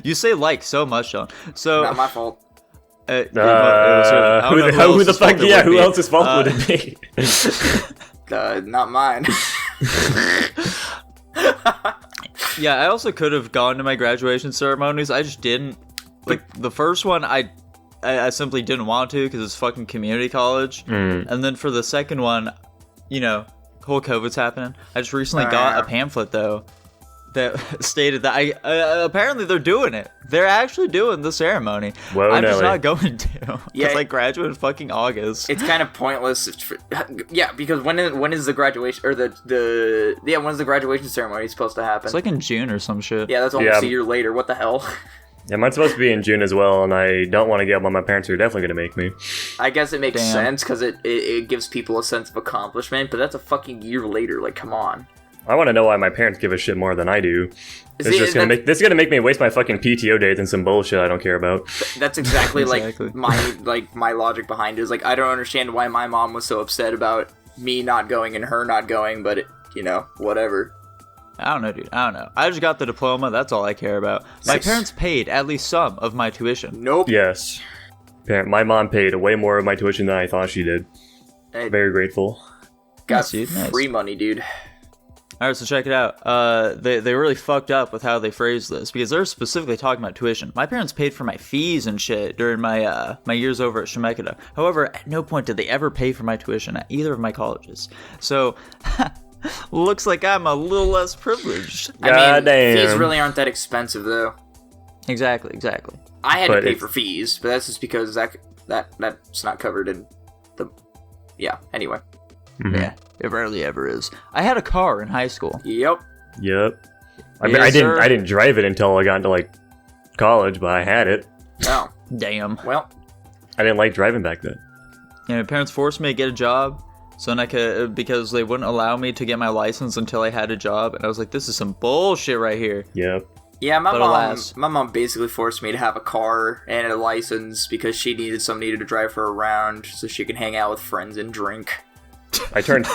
You say like so much, Dylan. So Not my fault. it was really- I don't know Who the else's fuck? fault it Yeah, would who be. else's fault would it be? Not mine. Yeah, I also could have gone to my graduation ceremonies. I just didn't. Like the first one, I simply didn't want to because it's fucking community college. And then for the second one, you know, whole COVID's happening. I just recently got a pamphlet though that stated that apparently they're doing it. They're actually doing the ceremony. Whoa, I'm just Nelly. not going to. Yeah. Because I graduate in fucking August. It's kind of pointless. Yeah, because when is the graduation or when's the graduation ceremony supposed to happen? It's like in June or some shit. Yeah, that's almost a year later. What the hell? Yeah, mine's supposed to be in June as well, and I don't want to get one. My parents are definitely going to make me. I guess it makes Damn. sense because it gives people a sense of accomplishment, but that's a fucking year later. Like, come on. I want to know why my parents give a shit more than I do. This is gonna make me waste my fucking PTO days and some bullshit I don't care about. That's exactly, Exactly. my logic behind it is like I don't understand why my mom was so upset about me not going and her not going, but whatever. I don't know, dude. I don't know. I just got the diploma. That's all I care about. My Nice. parents paid at least some of my tuition. Nope. Yes. My mom paid way more of my tuition than I thought she did. Hey, Very grateful. got Nice, dude, nice. free money, dude. All right, so check it out. They really fucked up with how they phrased this because they're specifically talking about tuition. My parents paid for my fees and shit during my my years over at Shemeketa. However, at no point did they ever pay for my tuition at either of my colleges. So, looks like I'm a little less privileged. I mean, Goddamn. fees really aren't that expensive though. Exactly. I had to But pay it's- for fees, but that's just because that's not covered in the. Yeah. Anyway. Mhm. Yeah, it rarely ever is. I had a car in high school. Yep. Yep. I mean, Yes, sir. I didn't drive it until I got into like college, but I had it. Oh. Damn. Well. I didn't like driving back then. Yeah, my parents forced me to get a job, so then I could because they wouldn't allow me to get my license until I had a job, and I was like, this is some bullshit right here. Yep. Yeah, But alas. my mom basically forced me to have a car and a license because she needed somebody to drive her around so she could hang out with friends and drink. I turned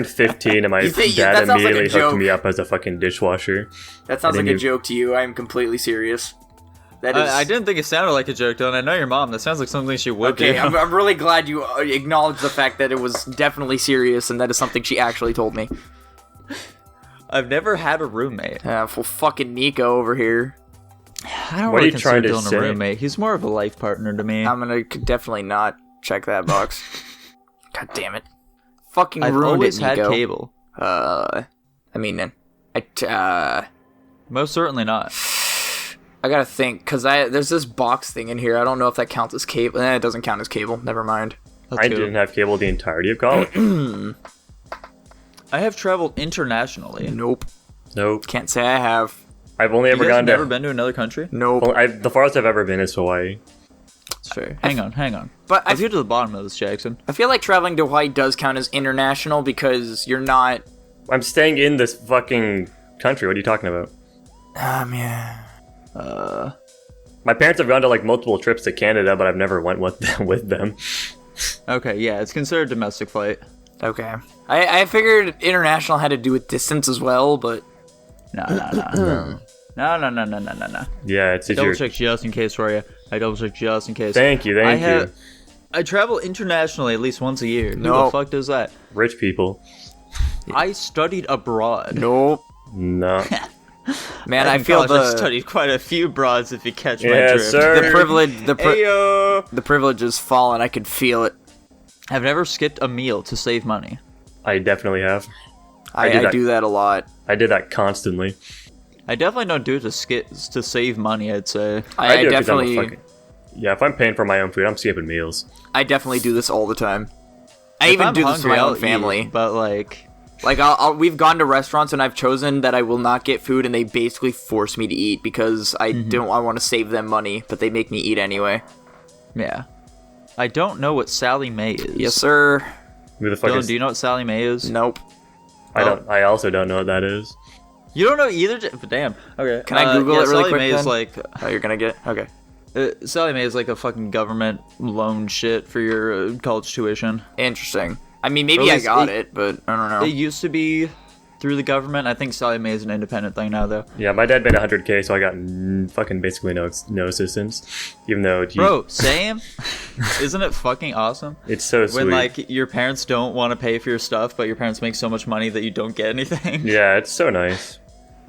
15 and my You think- dad that sounds like a immediately hooked joke. me up as a fucking dishwasher. That sounds I like didn't a joke to you. I am completely serious. That is. I didn't think it sounded like a joke, though, and I know your mom. That sounds like something she would Okay, do. I'm really glad you acknowledged the fact that it was definitely serious and that is something she actually told me. I've never had a roommate. For fucking Nico over here. I don't What are really you consider trying to Dylan say? a roommate. He's more of a life partner to me. I'm gonna definitely not check that box. God damn it. Fucking I've ruined always it, had Nico. cable. I mean, Most certainly not. I gotta think, because there's this box thing in here. I don't know if that counts as cable. It doesn't count as cable. Never mind. Let's I do it. didn't have cable the entirety of college. I have traveled internationally. Nope. Nope. Can't say I have. I've only You ever guys gone never to. been to another country? Nope. Well, the farthest I've ever been is Hawaii. That's fair. Hang on. But Let's get to the bottom of this, Jackson. I feel like traveling to Hawaii does count as international because you're not. I'm staying in this fucking country. What are you talking about? Man. My parents have gone to like multiple trips to Canada, but I've never went with them. Okay, yeah, it's considered domestic flight. Okay. I figured international had to do with distance as well, but No. Yeah, it's Double your. check just in case for you. I double check just in case. Thank you. I travel internationally at least once a year. Who No. the fuck does that? Rich people. I studied abroad. nope. No. Man, In I feel college, I the studied quite a few broads, if you catch my Yes, drift. sir. the privilege Ayo! the privilege is fallen. I could feel it. I've never skipped a meal to save money. I definitely have. I do that a lot. I did that constantly. I definitely don't do it to save money. I'd say. I do it 'cause I'm a definitely fucking- Yeah, if I'm paying for my own food, I'm skipping meals. I definitely do this all the time. I If even I'm do this for hungry, my I'll own family. eat, but like, Like we've gone to restaurants and I've chosen that I will not get food and they basically force me to eat because I want to save them money, but they make me eat anyway. yeah. I don't know what Sally Mae is. Yes, sir. Who the fuck Dylan, is? do you know what Sally Mae is? Nope. I don't. I also don't know what that is. You don't know either. Damn. Okay. Can I Google it really Sally quick Mae then? is like Oh, you're gonna get okay. Sally Mae is like a fucking government loan shit for your college tuition. Interesting. I mean, maybe Or at I least got it, but I don't know. It used to be through the government. I think Sally Mae is an independent thing now, though. Yeah, my dad made 100K, so I got fucking basically no assistance. Even though Bro, same. Isn't it fucking awesome? it's so sweet. When like your parents don't want to pay for your stuff, but your parents make so much money that you don't get anything. Yeah, it's so nice.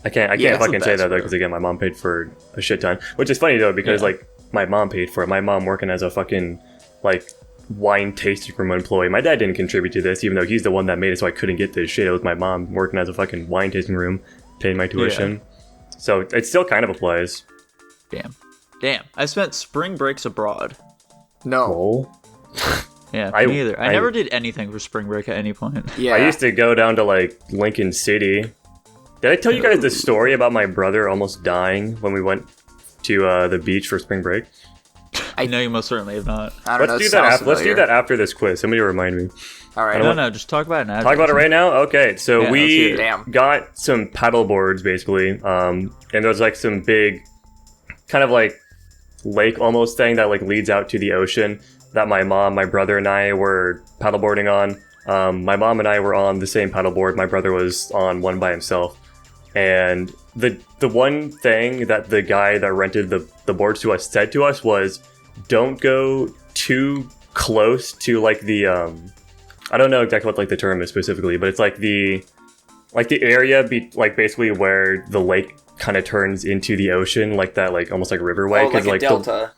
I can't Yeah, it's the fucking say best, that though, bro. because again, my mom paid for a shit ton. Which is funny though, because Yeah. like my mom paid for it. My mom working as a fucking like wine tasting room employee. My dad didn't contribute to this, even though he's the one that made it, so I couldn't get this shit. It was my mom working as a fucking wine tasting room, paying my tuition. So it still kind of applies. Damn. I spent spring breaks abroad. No. Oh. Yeah, I- me either. I I- never did anything for spring break at any point. Yeah. I used to go down to like Lincoln City. Did I tell you guys the story about my brother almost dying when we went to the beach for spring break? I know you most certainly have not. I don't know. Let's do it that. sounds Let's do familiar. that after this quiz. Somebody remind me. All right. No, just talk about it now. Talk about it right now? Okay, so Yeah, let's we hear it. Damn. got some paddle boards, basically. And there's like some big, kind of like lake almost thing that like leads out to the ocean that my mom, my brother, and I were paddleboarding on. My mom and I were on the same paddleboard. My brother was on one by himself. And the one thing that the guy that rented the boards to us said to us was, don't go too close to like the I don't know exactly what like the term is specifically, but it's like the area like basically where the lake kind of turns into the ocean, like that, like almost like riverway. Oh, like a 'cause, delta.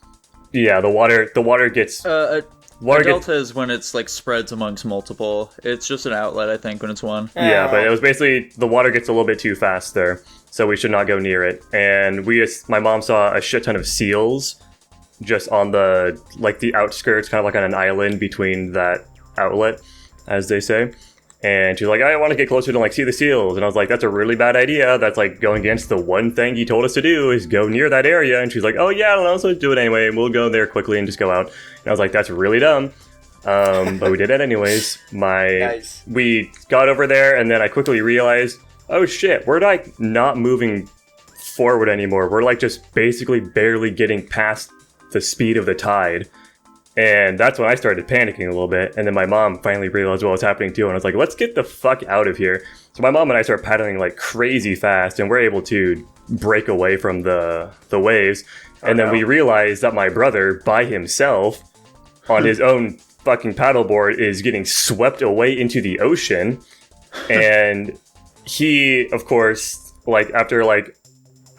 The water gets A water gets delta is when it's like spreads amongst multiple. It's just an outlet, I think, when it's one. yeah, but it was basically the water gets a little bit too fast there, so we should not go near it. And my mom saw a shit ton of seals just on the like the outskirts, kind of like on an island between that outlet, as they say. And she's like, I want to get closer to like see the seals. And I was like, that's a really bad idea. That's like going against the one thing you told us to do is go near that area. And she's like, oh yeah, I don't know, so do it anyway. And we'll go there quickly and just go out. And I was like, that's really dumb. But we did it anyways. Nice. We got over there and then I quickly realized, oh shit, we're like not moving forward anymore. We're like just basically barely getting past the speed of the tide. And that's when I started panicking a little bit. And then my mom finally realized what was happening too. And I was like, let's get the fuck out of here. So my mom and I start paddling like crazy fast. And we're able to break away from the waves. And then we realized that my brother, by himself, on his own fucking paddleboard, is getting swept away into the ocean. And he, of course, like after like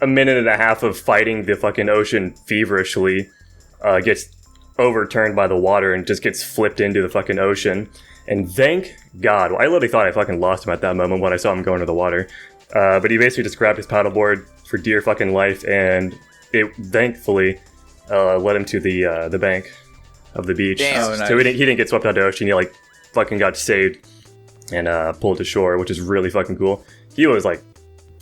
a minute and a half of fighting the fucking ocean feverishly, gets overturned by the water and just gets flipped into the fucking ocean. And thank God, I literally thought I fucking lost him at that moment when I saw him go into the water. But he basically just grabbed his paddleboard for dear fucking life, and it thankfully led him to the bank of the beach. Damn. Oh, nice. So he didn't get swept out of the ocean. He like fucking got saved and pulled to shore, which is really fucking cool. He was like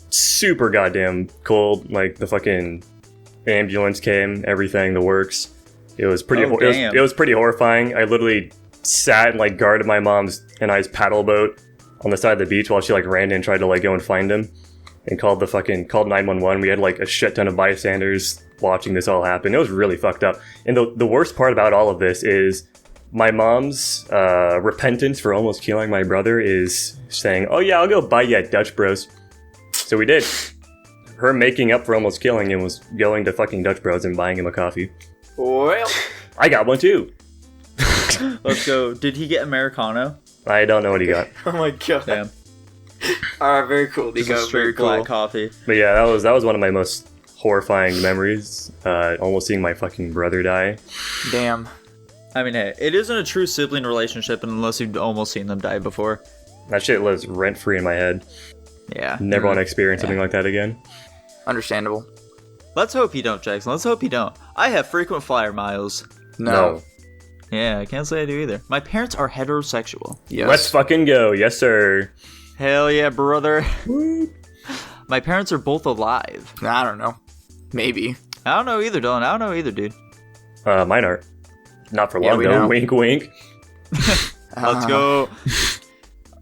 super goddamn cold. Like the fucking ambulance came, everything, the works. It was pretty. Oh, damn. It was pretty horrifying. I literally sat and like guarded my mom's and I's paddle boat on the side of the beach while she like ran in and tried to like go and find him, and called 911. We had like a shit ton of bystanders watching this all happen. It was really fucked up. And the worst part about all of this is my mom's repentance for almost killing my brother is saying, "Oh yeah, I'll go buy you at Dutch Bros." So we did. Her making up for almost killing him was going to fucking Dutch Bros and buying him a coffee. Well, I got one too. Let's go. Did he get Americano? I don't know what he got. oh my god. Damn. All right, very cool, Just Nico. a straight Very black cool. coffee. But yeah, that was one of my most horrifying memories. Almost seeing my fucking brother die. Damn. I mean, hey, it isn't a true sibling relationship unless you've almost seen them die before. That shit lives rent free in my head. Yeah. Never want to experience something like that again. Understandable. Let's hope you don't, Jackson. Let's hope you don't. I have frequent flyer miles. No. Yeah, I can't say I do either. My parents are heterosexual. Yes. Let's fucking go. Yes, sir. Hell yeah, brother. My parents are both alive. I don't know. Maybe. I don't know either, Dylan. I don't know either, dude. Mine aren't. Not for Yeah, long we though. know. Wink, wink. Let's go.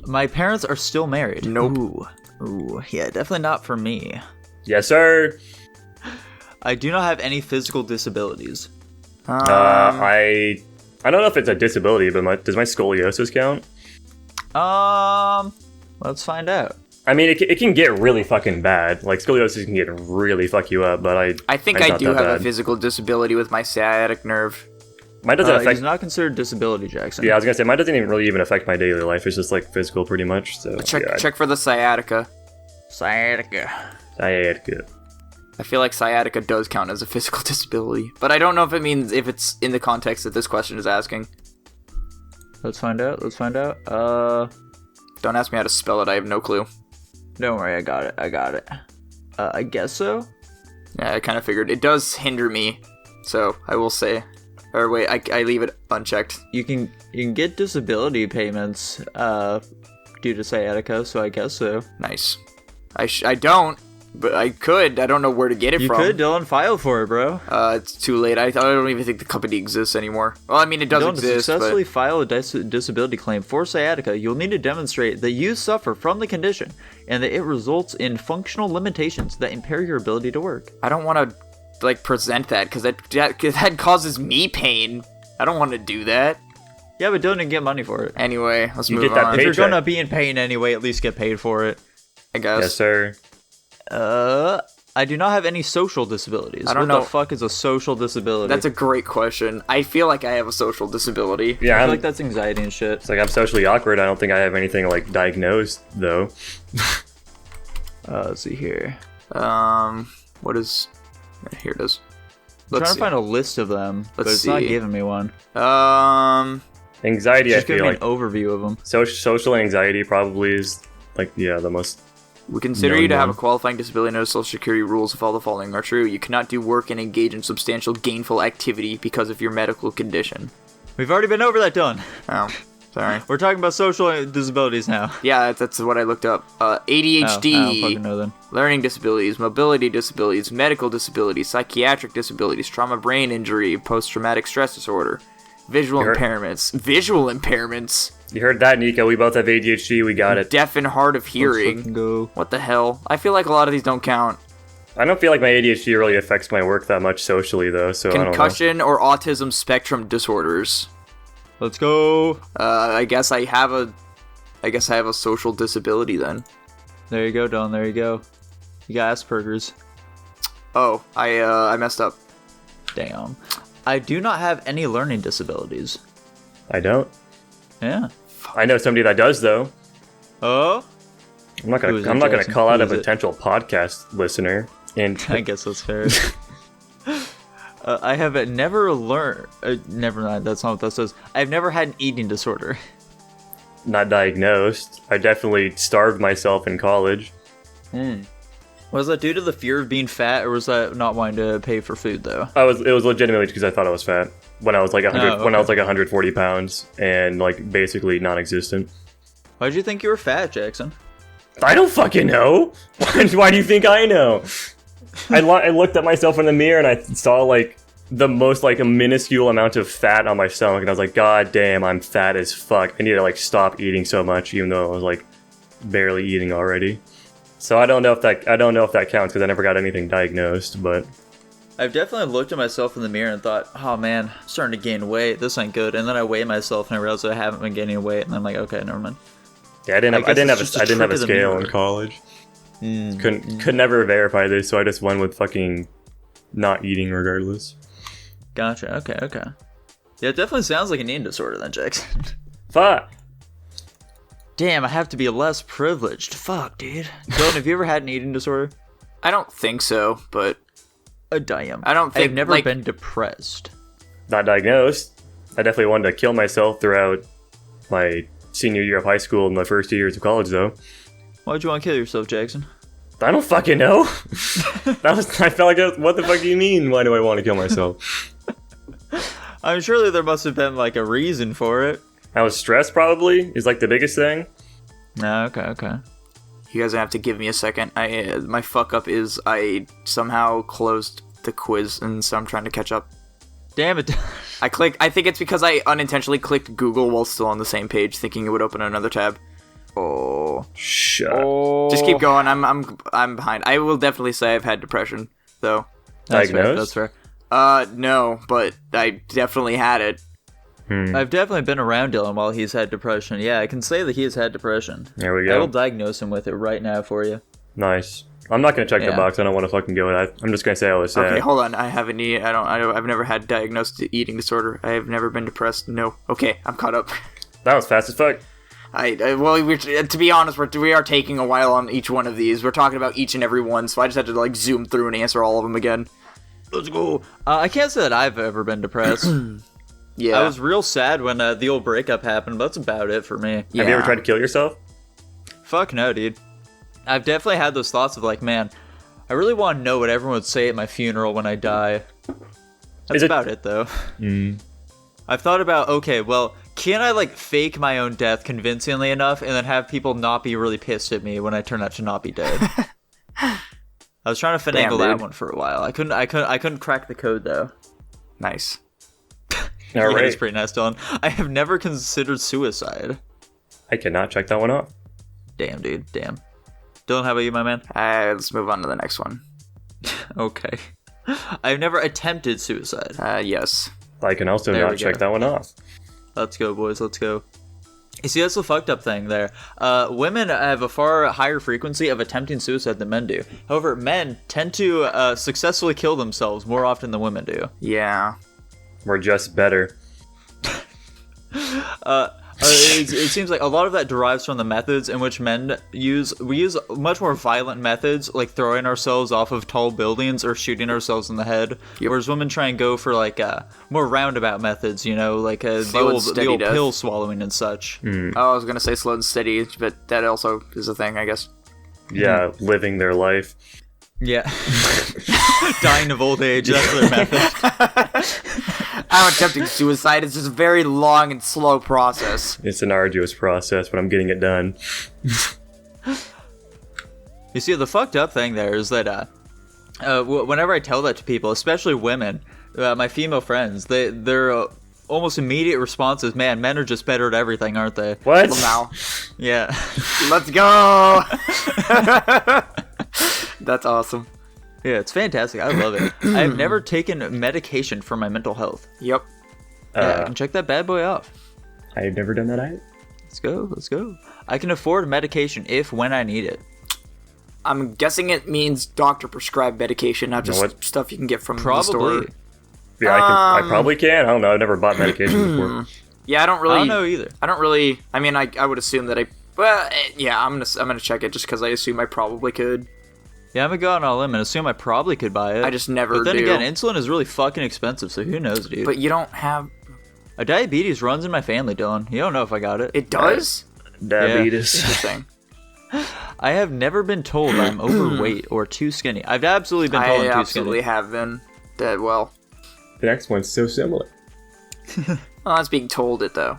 My parents are still married. Nope. Ooh, yeah, definitely not for me. Yes, sir. I do not have any physical disabilities. I don't know if it's a disability, but does my scoliosis count? Let's find out. I mean, it can get really fucking bad. Like, scoliosis can get really fuck you up, but I think it's I not do that have bad. a physical disability with my sciatic nerve. Mine doesn't affect... It's not considered disability, Jackson. Yeah, I was gonna say, mine doesn't even affect my daily life. It's just, like, physical pretty much, so... Check for the sciatica. Sciatica. Sciatica. I feel like sciatica does count as a physical disability, but I don't know if it's in the context that this question is asking. Let's find out. Don't ask me how to spell it. I have no clue. Don't worry, I got it. I guess so. Yeah, I kind of figured. It does hinder me, so I will say. Or wait, I leave it unchecked. You can get disability payments due to sciatica, so I guess so. Nice. I don't, but I could. I don't know where to get it You from. could, Dylan, file for it, bro. It's too late. I don't even think the company exists anymore. Well, I mean, it does Dylan, exist, to successfully but... file a disability claim for sciatica, you'll need to demonstrate that you suffer from the condition and that it results in functional limitations that impair your ability to work. I don't want to, like, present that, because that causes me pain. I don't want to do that. Yeah, but Dylan didn't get money for it. Anyway, let's You move get that on. If you're Paycheck. gonna be in pain anyway, at least get paid for it. I guess. Yes, sir. I do not have any social disabilities. I don't what know. the fuck is a social disability? That's a great question. I feel like I have a social disability. Yeah, I feel I'm, like that's anxiety and shit. it's like I'm socially awkward. I don't think I have anything like diagnosed though. Let's see here. What is... Here it is. I'm Let's trying see. to find a list of them, but Let's it's not see. giving me one. Anxiety, Just I give feel me like an overview of them. social anxiety probably is like the most. We consider No, you to have no. a qualifying disability under Social Security rules if all the following are true. You cannot do work and engage in substantial gainful activity because of your medical condition. We've already been over that, Dylan. Oh, sorry. We're talking about social disabilities now. Yeah, that's what I looked up. ADHD, Oh, I don't fucking know then. learning disabilities, mobility disabilities, medical disabilities, psychiatric disabilities, trauma brain injury, post-traumatic stress disorder, visual You're- impairments. Visual impairments? You heard that, Nico? We both have ADHD. We got it. Deaf and hard of Let's hearing. fucking go. What the hell? I feel like a lot of these don't count. I don't feel like my ADHD really affects my work that much socially though. So I don't know. Concussion or autism spectrum disorders. Let's go. I guess I have a social disability then. There you go, Dylan. There you go. You got Asperger's. Oh, I messed up. Damn. I do not have any learning disabilities. I don't. Yeah. I know somebody that does though. Oh? I'm not Who is gonna. it, I'm not gonna Jackson? call out Who a is it? potential podcast listener. And I guess that's fair. I have never learned. Never mind. That's not what that says. I've never had an eating disorder. not diagnosed. I definitely starved myself in college. Was that due to the fear of being fat, or was that not wanting to pay for food though? It was legitimately because I thought I was fat when I was like 100 Oh, when I was okay. like 140 pounds and like basically non-existent. Why did you think you were fat, Jackson? I don't fucking know. Why do you think I know? I looked at myself in the mirror and I saw like the most like a minuscule amount of fat on my stomach and I was like, God damn, I'm fat as fuck. I need to like stop eating so much, even though I was like barely eating already. So I don't know if that counts because I never got anything diagnosed, but I've definitely looked at myself in the mirror and thought, oh man, I'm starting to gain weight. This ain't good. And then I weigh myself and I realize I haven't been gaining weight. And I'm like, okay, never mind. yeah, I didn't have it's just a I didn't have a trick of the scale mirror. in college. Could never verify this, so I just went with fucking not eating regardless. Gotcha. Okay. Yeah, it definitely sounds like an eating disorder then, Jackson. Fuck. Damn, I have to be less privileged. Fuck, dude. Dylan, have you ever had an eating disorder? I don't think so, but Damn. I don't think, I've never like- been depressed. Not diagnosed. I definitely wanted to kill myself throughout my senior year of high school and my first 2 years of college, though. Why'd you want to kill yourself, Jackson? I don't fucking know. I felt like, what the fuck do you mean? Why do I want to kill myself? I'm surely there must have been like a reason for it. I was stressed, probably, is like the biggest thing. No, okay. you guys have to give me a second. My fuck up is I somehow closed the quiz, and so I'm trying to catch up. Damn it. I think it's because I unintentionally clicked Google while still on the same page, thinking it would open another tab. Oh. Shut. Just keep going. I'm behind. I will definitely say I've had depression, though. Diagnosed? That's fair. No, but I definitely had it. I've definitely been around Dylan while he's had depression. Yeah, I can say that he has had depression. There we I will go. diagnose him with it right now for you. Nice. I'm not gonna check the Yeah. box. I don't want to fucking go with that. I'm just gonna say I was sad. Okay, hold on. I've never had diagnosed eating disorder. I have never been depressed. No. Okay, I'm caught up. That was fast as fuck. To be honest, we are taking a while on each one of these. We're talking about each and every one, so I just had to like zoom through and answer all of them again. Let's go. I can't say that I've ever been depressed. Yeah. I was real sad when the old breakup happened, but that's about it for me. Yeah. Have you ever tried to kill yourself? Fuck no, dude. I've definitely had those thoughts of like, man, I really want to know what everyone would say at my funeral when I die. That's about it, though. I've thought about, okay, well, can I, like, fake my own death convincingly enough and then have people not be really pissed at me when I turn out to not be dead? I was trying to finagle that one for a while. I couldn't crack the code, though. Nice. All right. It's pretty nice, Dylan. I have never considered suicide. I cannot check that one off. Damn, dude. Damn. Dylan, how about you, my man? Let's move on to the next one. Okay. I've never attempted suicide. Yes. I can also not check that one off. Let's go, boys. Let's go. You see, that's the fucked up thing there. Women have a far higher frequency of attempting suicide than men do. However, men tend to successfully kill themselves more often than women do. Yeah. We're just better. It seems like a lot of that derives from the methods in which men use. We use much more violent methods, like throwing ourselves off of tall buildings or shooting ourselves in the head. Yep. Whereas women try and go for like more roundabout methods, you know, like the old pill swallowing and such. Oh, I was gonna say slow and steady, but that also is a thing, I guess. Yeah, living their life. Yeah. Dying of old age, that's their method. I'm attempting suicide. It's just a very long and slow process. It's an arduous process, but I'm getting it done. You see, the fucked up thing there is that whenever I tell that to people, especially women, my female friends, their almost immediate response is, man, men are just better at everything, aren't they? What? Well, now. Yeah. Let's go! That's awesome. Yeah, it's fantastic. I love it. I've never taken medication for my mental health. Yep. Yeah, I can check that bad boy off. I've never done that either. Let's go. I can afford medication when I need it. I'm guessing it means doctor prescribed medication, not just stuff you can get from the store. Yeah, I probably can. I don't know. I've never bought medication before. Yeah, I don't know either. I mean, I would assume that I'm gonna check it just because I assume I probably could. Yeah, I'm gonna go out on a limb and assume I probably could buy it. I just never do. But then again, insulin is really fucking expensive, so who knows, dude? But you don't have... Diabetes runs in my family, Dylan. You don't know if I got it. It does? Diabetes. Yeah. Interesting. I have never been told I'm overweight or too skinny. I've absolutely been told I'm too skinny. I absolutely have been. The next one's so similar. Well, that's being told it, though.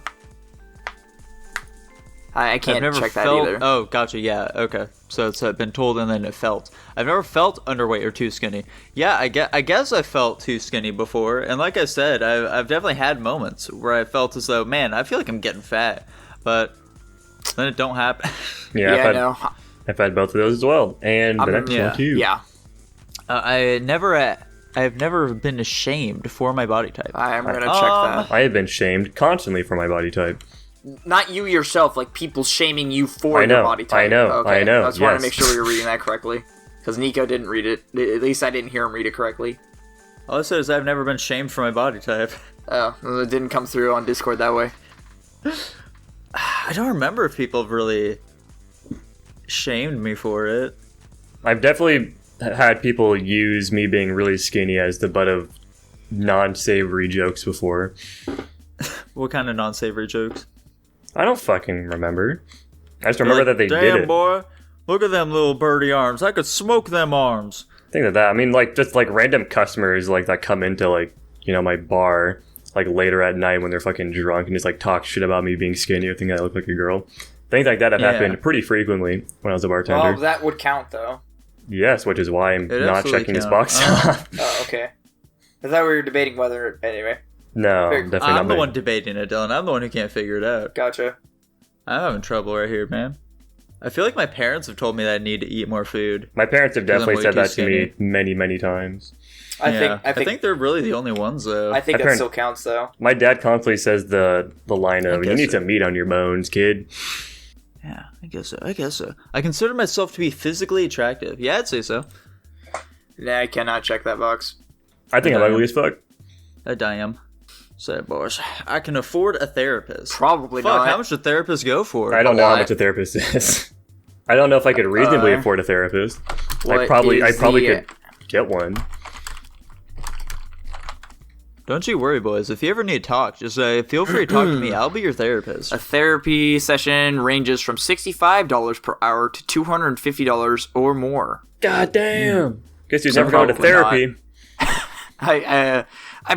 I can't check that either. Oh, gotcha. Yeah. Okay. So it's been told and then it felt. I've never felt underweight or too skinny. Yeah, I guess I felt too skinny before. And like I said, I've definitely had moments where I felt as though, man, I feel like I'm getting fat, but then it don't happen. Yeah, I've had both of those as well, and the next one too. Yeah. I have never been ashamed for my body type. I'm gonna check that. I have been shamed constantly for my body type. Not you yourself, like people shaming you for your body type. I know. I just wanted to make sure we were reading that correctly. Because Nico didn't read it. At least I didn't hear him read it correctly. All I said is I've never been shamed for my body type. Oh, it didn't come through on Discord that way. I don't remember if people have really shamed me for it. I've definitely had people use me being really skinny as the butt of non-savory jokes before. What kind of non-savory jokes? I don't fucking remember. I just remember that they did it. Damn, boy. Look at them little birdie arms. I could smoke them arms. Think of that. I mean, like, just, like, random customers, like, that come into, like, you know, my bar, like, later at night when they're fucking drunk and just, like, talk shit about me being skinny or think I look like a girl. Things like that have happened pretty frequently when I was a bartender. Oh, that would count, though. Yes, which is why I'm not checking this box off. Oh, okay. I thought we were debating whether... Anyway. No, definitely not. I'm the one debating it, Dylan. I'm the one who can't figure it out. Gotcha. I'm having trouble right here, man. I feel like my parents have told me that I need to eat more food. My parents have definitely said that to me many, many times. I think they're really the only ones, though. I think it still counts, though. My dad constantly says the line of, you need some meat on your bones, kid. Yeah, I guess so. I consider myself to be physically attractive. Yeah, I'd say so. Nah, I cannot check that box. I think I'm ugly as fuck. I am. Say, boys, I can afford a therapist. Probably not. How much do therapists go for? I don't know how much a therapist is. I don't know if I could reasonably afford a therapist. I probably could get one. Dylan, Don't you worry, boys. If you ever need to talk, just feel free to talk to me. I'll be your therapist. A therapy session ranges from $65 per hour to $250 or more. God damn. Guess you've never gone to therapy. I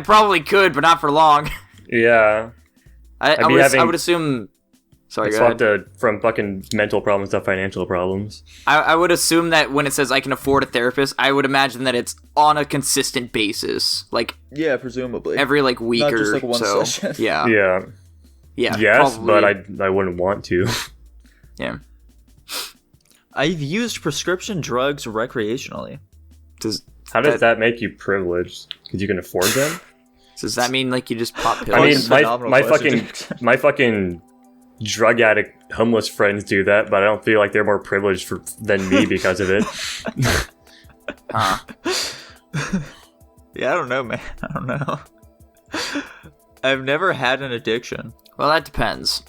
probably could, but not for long. Yeah. I would assume. Sorry, go ahead. From fucking mental problems to financial problems. I would assume that when it says I can afford a therapist, I would imagine that it's on a consistent basis, like presumably every like week not or just, like, one so. session. Yeah. Yes, probably. but I wouldn't want to. Yeah. I've used prescription drugs recreationally. How does that make you privileged? Because you can afford them? Does that mean like you just pop pills? I mean, my fucking drug addict homeless friends do that, but I don't feel like they're more privileged than me because of it. Yeah, I don't know, man. I don't know. I've never had an addiction. Well, that depends.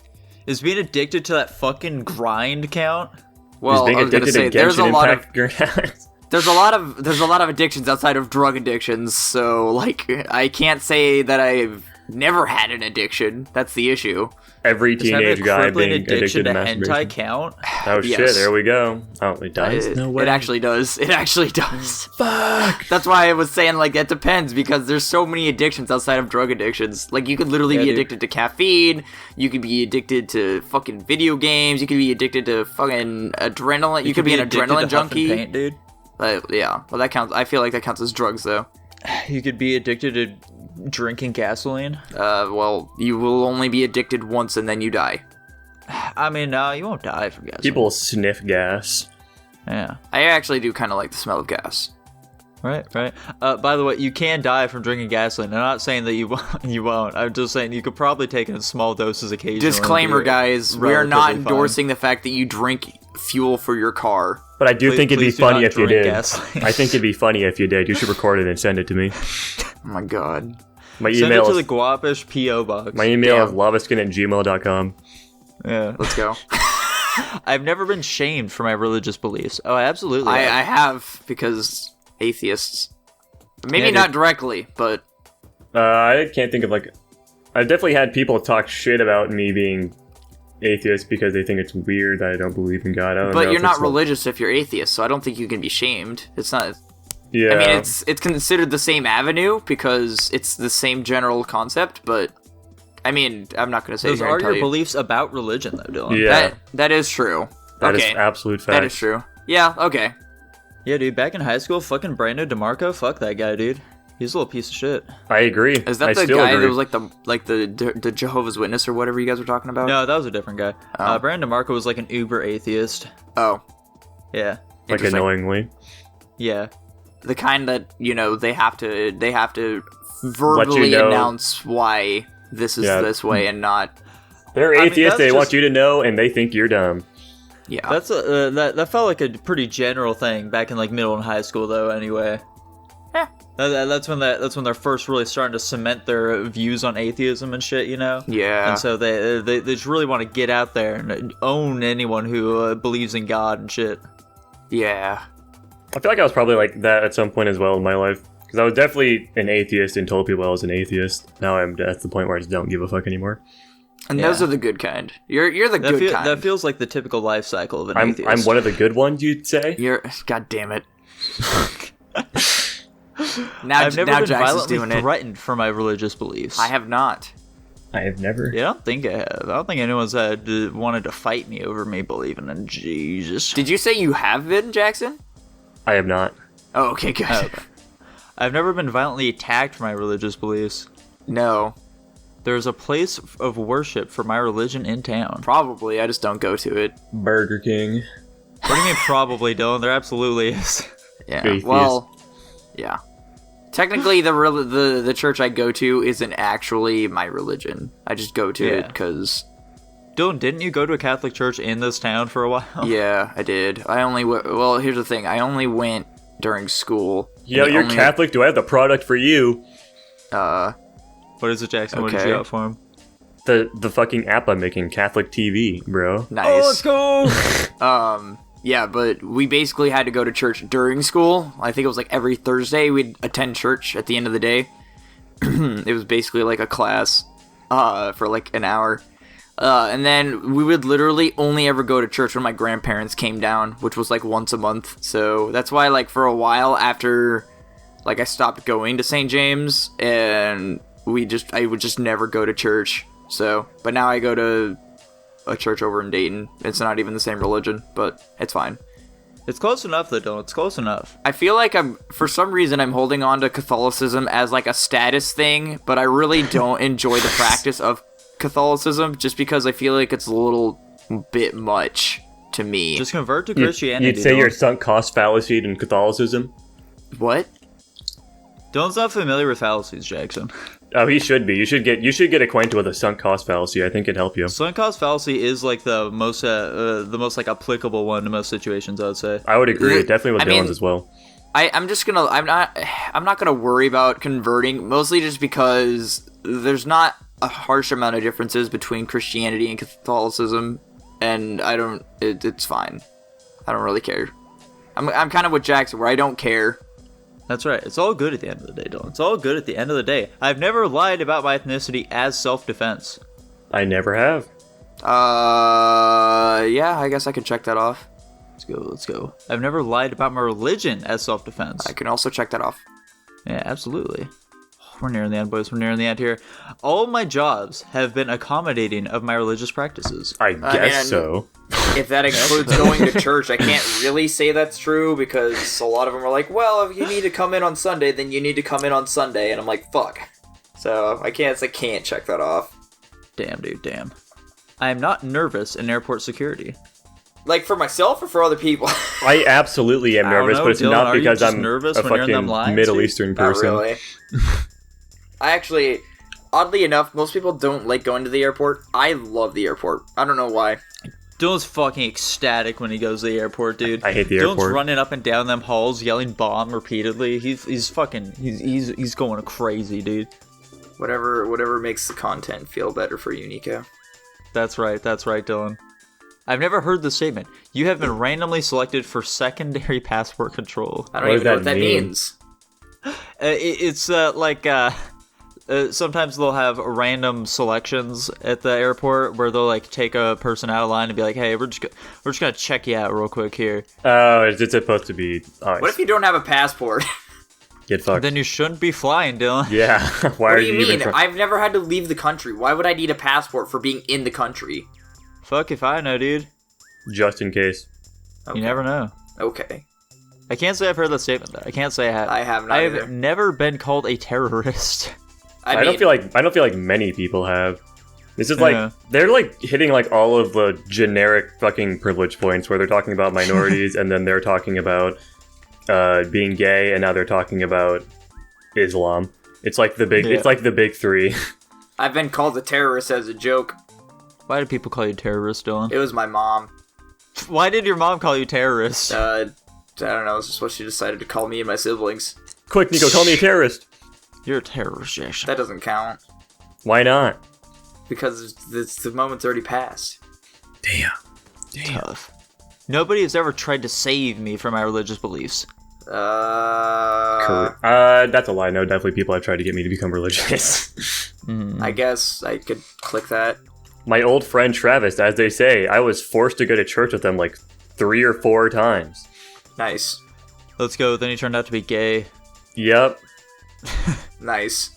Is being addicted to that fucking grind count? Well, being I was gonna say there's a lot of there's a lot of addictions outside of drug addictions. So like, I can't say that I've never had an addiction. That's the issue. Every teenage guy being addicted to hentai masturbation. count? Oh Yes. shit! There we go. Oh, it does. It, No way. it actually does. It actually does. Fuck. That's why I was saying like it depends, because there's so many addictions outside of drug addictions. Like you could literally be addicted to caffeine. You could be addicted to fucking video games. You could be addicted to fucking adrenaline. You could be an adrenaline junkie. Paint, dude. Yeah. Well, that counts. I feel like that counts as drugs though. You could be addicted to drinking gasoline. Well, you will only be addicted once and then you die. I mean, no, you won't die from gasoline. People sniff gas. Yeah. I actually do kind of like the smell of gas. Right. By the way, you can die from drinking gasoline. I'm not saying that you won't. I'm just saying you could probably take it in small doses occasionally. Disclaimer, guys, we are not endorsing the fact that you drink fuel for your car. But I do think it'd be funny if you did. Gasoline. I think it'd be funny if you did. You should record it and send it to me. Oh my god. My Send email it to is the Guapish P.O. box. my email is lavaskin@gmail.com. Yeah. Let's go. I've never been shamed for my religious beliefs. Oh, absolutely. I have, because atheists. Maybe Yeah, not dude. directly, but I can't think of like. I've definitely had people talk shit about me being atheist because they think it's weird that I don't believe in God. I don't know but if you're not it's religious if you're atheist, so I don't think you can be shamed. It's not. Yeah. I mean, it's considered the same avenue because it's the same general concept, but I mean, I'm not going to say Those here are and tell your you. beliefs about religion, though, Dylan. Yeah. That is true. That is okay. absolute fact. That is true. Yeah. Okay. Yeah, dude. Back in high school, fucking Brando DeMarco, fuck that guy, dude. He's a little piece of shit. I agree. Is that I the still guy agree. that was like the Jehovah's Witness or whatever you guys were talking about? No, that was a different guy. Oh. Brando DeMarco was like an uber atheist. Oh, Yeah. Like interesting. annoyingly. Yeah. The kind that, you know, they have to verbally know. announce why this is Yeah. this way and not. They're I mean, atheists. that's They want just- you to know, and they think you're dumb. Yeah. That's that felt like a pretty general thing back in like middle and high school, though. Anyway. That's when they're first really starting to cement their views on atheism and shit, you know. Yeah. And so they just really want to get out there and own anyone who believes in God and shit. Yeah. I feel like I was probably like that at some point as well in my life. Because I was definitely an atheist and told people I was an atheist. Now I'm at the point where I just don't give a fuck anymore. And Yeah. those are the good kind. You're the good kind. That feels like the typical life cycle of an I'm atheist. one of the good ones, you'd say? You're. God damn it. Now, I've never now been Jax is violently doing it. threatened for my religious beliefs. I have not. I have never. Yeah, I don't think I have. I don't think anyone's wanted to fight me over me believing in Jesus. Did you say you have been, Jackson? I have not. Oh, okay, good. Oh, okay. I've never been violently attacked for my religious beliefs. No, There's a place of worship for my religion in town. probably. I just don't go to it. Burger King. What do you mean probably, Dylan? There absolutely is. Yeah. Atheist. Well, yeah. Technically, the church I go to isn't actually my religion. I just go to it Yeah. because. Dylan, didn't you go to a Catholic church in this town for a while? Yeah, I did. I only well, here's the thing. I only went during school. Yo, And the you're only- Catholic. Do I have the product for you? What is it, Jackson? What did Okay. you got for him? The fucking app I'm making, Catholic TV, bro. Nice. go! Yeah, but we basically had to go to church during school. I think it was like every Thursday we'd attend church at the end of the day. It was basically like a class for like an hour. And then we would literally only ever go to church when my grandparents came down, which was like once a month. So that's why like for a while after like I stopped going to St. James and I would just never go to church. So, but now I go to a church over in Dayton. It's not even the same religion, but it's fine. It's close enough, though, Dylan. It's close enough. I feel like for some reason, I'm holding on to Catholicism as like a status thing, but I really don't enjoy the practice of Catholicism just because I feel like it's a little bit much to me. Just convert to Christianity. You'd say Dylan. you're sunk cost fallacy in Catholicism? What? Dylan's not familiar with fallacies, Jackson. Oh, he should be. You should get acquainted with a sunk cost fallacy. I think it'd help you. Sunk cost fallacy is like the most like applicable one to most situations, I would say. I would agree. Definitely with Dylan's as well. I'm not gonna worry about converting, mostly just because there's not a harsh amount of differences between Christianity and Catholicism, and it's fine. I don't really care. I'm kind of with Jackson where I don't care. That's right. It's all good at the end of the day, Dylan. It's all good at the end of the day. I've never lied about my ethnicity as self-defense. I never have. Yeah, I guess I can check that off. Let's go. I've never lied about my religion as self-defense. I can also check that off. Yeah, absolutely. We're nearing the end, boys. We're nearing the end here. All of my jobs have been accommodating of my religious practices. I guess so. If that includes going to church, I can't really say that's true because a lot of them are like, well, if you need to come in on Sunday, then you need to come in on Sunday. And I'm like, fuck. So I can't check that off. Damn, dude, damn. I am not nervous in airport security. Like for myself or for other people? I absolutely am nervous, but it's Dylan, not because I'm nervous a when you're in them fucking lines, Middle dude? Eastern Not person. really. I actually, oddly enough, most people don't like going to the airport. I love the airport. I don't know why. Dylan's fucking ecstatic when he goes to the airport, dude. I hate the Dylan's airport. running up and down them halls, yelling bomb repeatedly. He's going crazy, dude. Whatever makes the content feel better for you, Nico. That's right, Dylan. I've never heard the statement. You have been randomly selected for secondary passport control. I don't even know what that means. It's sometimes they'll have random selections at the airport where they'll like take a person out of line and be like, "Hey, we're just gonna check you out real quick here." Oh, it's supposed to be. Oh, What if you don't have a passport? get fucked? Then you shouldn't be flying, Dylan. Yeah. Why What are do you even mean? I've never had to leave the country. Why would I need a passport for being in the country? Fuck if I know, dude. just in case? Okay. You never know. Okay. I can't say I've heard that statement though. I can't say I have. I have not I have either. never been called a terrorist. I don't feel like many people have. This is like Yeah. they're like hitting like all of the generic fucking privilege points where they're talking about minorities and then they're talking about being gay and now they're talking about Islam. It's like the big Yeah. it's like the big three. I've been called a terrorist as a joke. Why do people call you terrorist, Dylan? It was my mom. Why did your mom call you terrorist? I don't know. It's just what she decided to call me and my siblings. Quick, Nico, call me a terrorist. You're a terrorist, Jason. That doesn't count Why not? because the moment's already passed. Damn. Tough. Nobody has ever tried to save me from my religious beliefs. That's a lie. No, definitely people have tried to get me to become religious. I guess I could click that. My old friend Travis, as they say, I was forced to go to church with them like 3 or 4 times. Nice. Let's go. Then he turned out to be gay. Yep. Nice.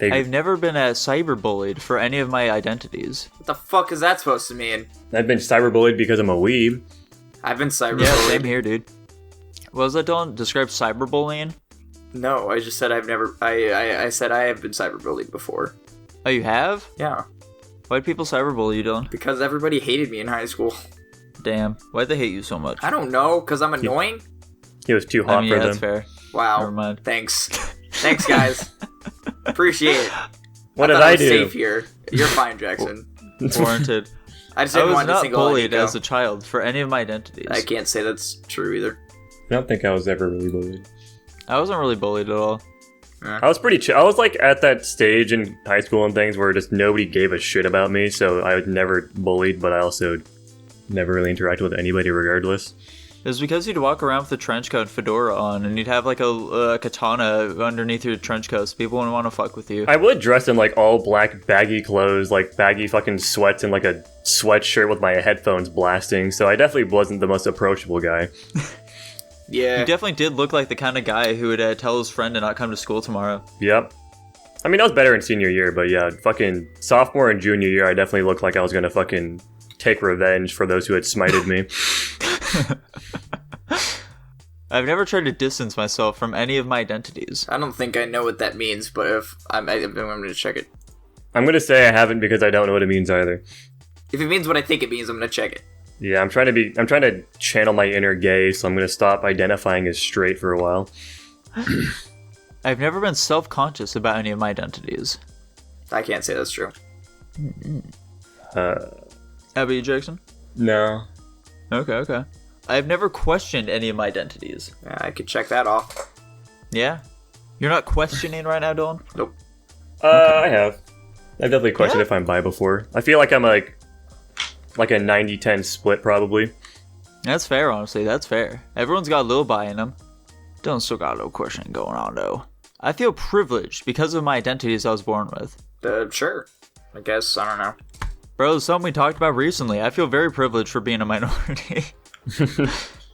I've never been cyberbullied for any of my identities. What the fuck is that supposed to mean? I've been cyberbullied because I'm a weeb. I've been cyberbullied. Yeah, same here, dude. What was that, Dylan? Describe cyberbullying? No, I just said I've never. I said I have been cyberbullied before. Oh, you have? Yeah, Why'd people cyberbully you, Dylan? because everybody hated me in high school. Damn. Why'd they hate you so much? I don't know, because I'm annoying. He was too hot I mean, for yeah, them. that's fair. Wow. Never mind. Thanks. Thanks, guys. Appreciate it. What did thought I was do? Safe here. You're fine, Jackson. Warranted. I just I didn't was want to not single out bullied Nico. as a child for any of my identities. I can't say that's true either. I don't think I was ever really bullied. I wasn't really bullied at all. I was pretty chill. I was like at that stage in high school and things where just nobody gave a shit about me, so I was never bullied, but I also never really interacted with anybody regardless. It's because you'd walk around with a trench coat and fedora on, and you'd have like a katana underneath your trench coat, so people wouldn't want to fuck with you. I would dress in like all black baggy clothes, like baggy fucking sweats and like a sweatshirt with my headphones blasting, so I definitely wasn't the most approachable guy. Yeah. You definitely did look like the kind of guy who would tell his friend to not come to school tomorrow. Yep. I mean, I was better in senior year, but yeah, fucking sophomore and junior year, I definitely looked like I was gonna fucking take revenge for those who had smited me. I've never tried to distance myself from any of my identities. I don't think I know what that means, but if I'm going to check it. I'm gonna say I haven't because I don't know what it means either. If it means what I think it means, I'm going to check it. Yeah, I'm trying to channel my inner gay, so I'm gonna stop identifying as straight for a while. I've never been self-conscious about any of my identities. I can't say that's true. How about you, Jackson? No. Okay. I've never questioned any of my identities. Yeah, I could check that off. Yeah? You're not questioning right now, Dylan? Nope. I have. I've definitely questioned if I'm bi before. I feel like I'm like a 90-10 split, probably. That's fair, honestly. That's fair. Everyone's got a little bi in them. Dylan still got a little questioning going on, though. I feel privileged because of my identities I was born with. Sure. I guess. I don't know. Bro, something we talked about recently. I feel very privileged for being a minority.